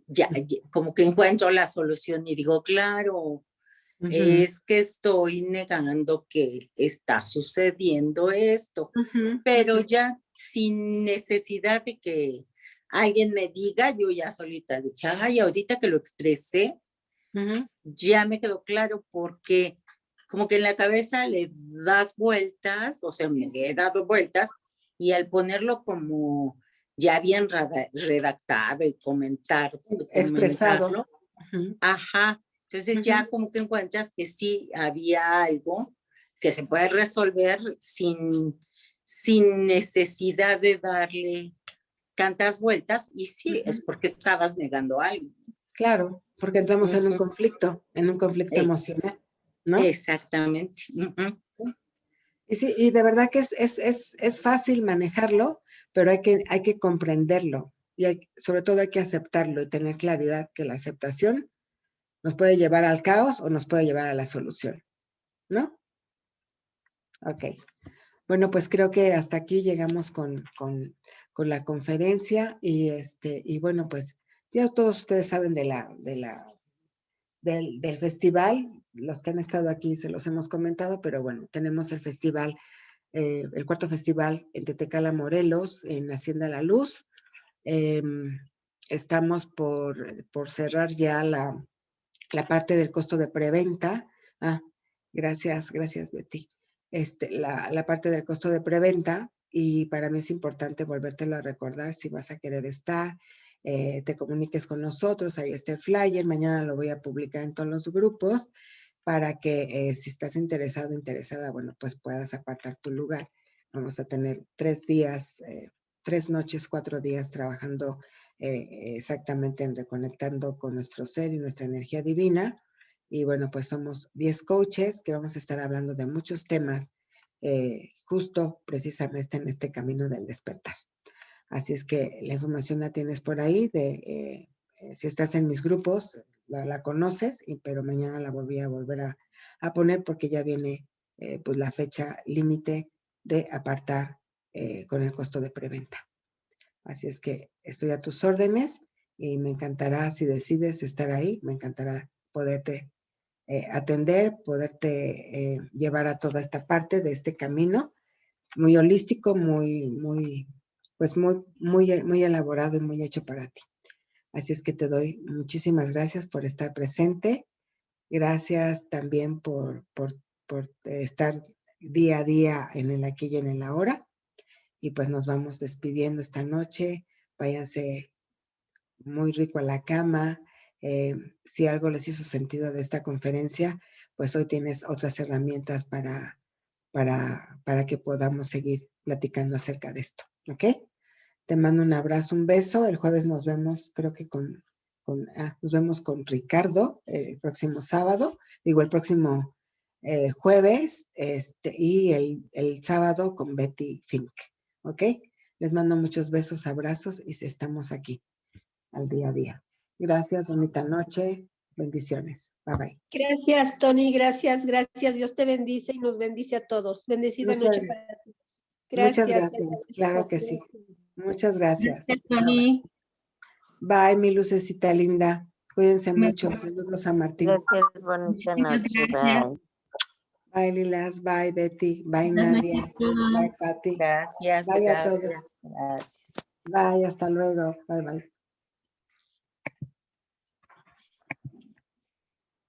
ya, como que encuentro la solución y digo, claro, Ujú, es que estoy negando que está sucediendo esto, ujú, pero ujú, ya sin necesidad de que alguien me diga, yo ya solita dije, ay, ahorita que lo expresé, ujú. ya me quedó claro porque como que en la cabeza le das vueltas, o sea, me le he dado vueltas, y al ponerlo como ya bien redactado y Expresado. comentarlo, Ujú, ajá, entonces ujú. ya como que encuentras que sí había algo que se puede resolver sin necesidad de darle tantas vueltas, y sí, es Ujú. porque estabas negando algo. Claro, porque entramos Ujú. en un conflicto Ex- emocional, ¿no? Exactamente. Ujú. Sí. Y sí, y de verdad que es fácil manejarlo, pero hay que comprenderlo y sobre todo hay que aceptarlo y tener claridad que la aceptación nos puede llevar al caos o nos puede llevar a la solución, ¿no? Ok. Bueno, pues creo que hasta aquí llegamos con la conferencia y bueno, pues ya todos ustedes saben del festival. Los que han estado aquí se los hemos comentado, pero bueno, tenemos el festival, el cuarto festival en Tetecala, Morelos, en Hacienda La Luz. Eh, Estamos por cerrar ya la parte del costo de preventa. Ah, gracias, Betty. La parte del costo de preventa, y para mí es importante volvértelo a recordar si vas a querer estar, te comuniques con nosotros, ahí está el flyer, mañana lo voy a publicar en todos los grupos para que si estás interesado, interesada, bueno, pues puedas apartar tu lugar. Vamos a tener 3 días, 3 noches, 4 días trabajando exactamente en reconectando con nuestro ser y nuestra energía divina. Y bueno, pues somos 10 coaches que vamos a estar hablando de muchos temas justo precisamente en este camino del despertar. Así es que la información la tienes por ahí, si estás en mis grupos, la conoces, pero mañana la voy a volver a poner porque ya viene pues la fecha límite de apartar con el costo de preventa. Así es que estoy a tus órdenes y me encantará, si decides estar ahí, me encantará poderte atender, poderte llevar a toda esta parte de este camino muy holístico, pues muy elaborado y muy hecho para ti. Así es que te doy muchísimas gracias por estar presente. Gracias también por estar día a día en el aquí y en el ahora. Y pues nos vamos despidiendo esta noche. Váyanse muy rico a la cama. Si algo les hizo sentido de esta conferencia, pues hoy tienes otras herramientas para que podamos seguir platicando acerca de esto, ¿ok? Te mando un abrazo, un beso. El jueves nos vemos, creo que nos vemos con Ricardo el próximo sábado, digo el próximo jueves, y el sábado con Betty Fink, ¿ok? Les mando muchos besos, abrazos y estamos aquí al día a día. Gracias, bonita noche, bendiciones. Bye bye. Gracias, Tony, gracias. Dios te bendice y nos bendice a todos. Bendecida Muchas, noche para ti. muchas Gracias. gracias, claro que sí. Muchas gracias. Gracias, Tony. Bye, mi lucecita linda. Cuídense mucho. Saludos a Martín. Gracias, bonita Muchísimas noche. gracias. Bye. Bye, Lilas. Bye, Betty. Bye, Buenas Nadia. noches a todos. Bye, Patti. Gracias, Bye a todos. gracias, gracias. Bye, hasta luego. Bye, bye.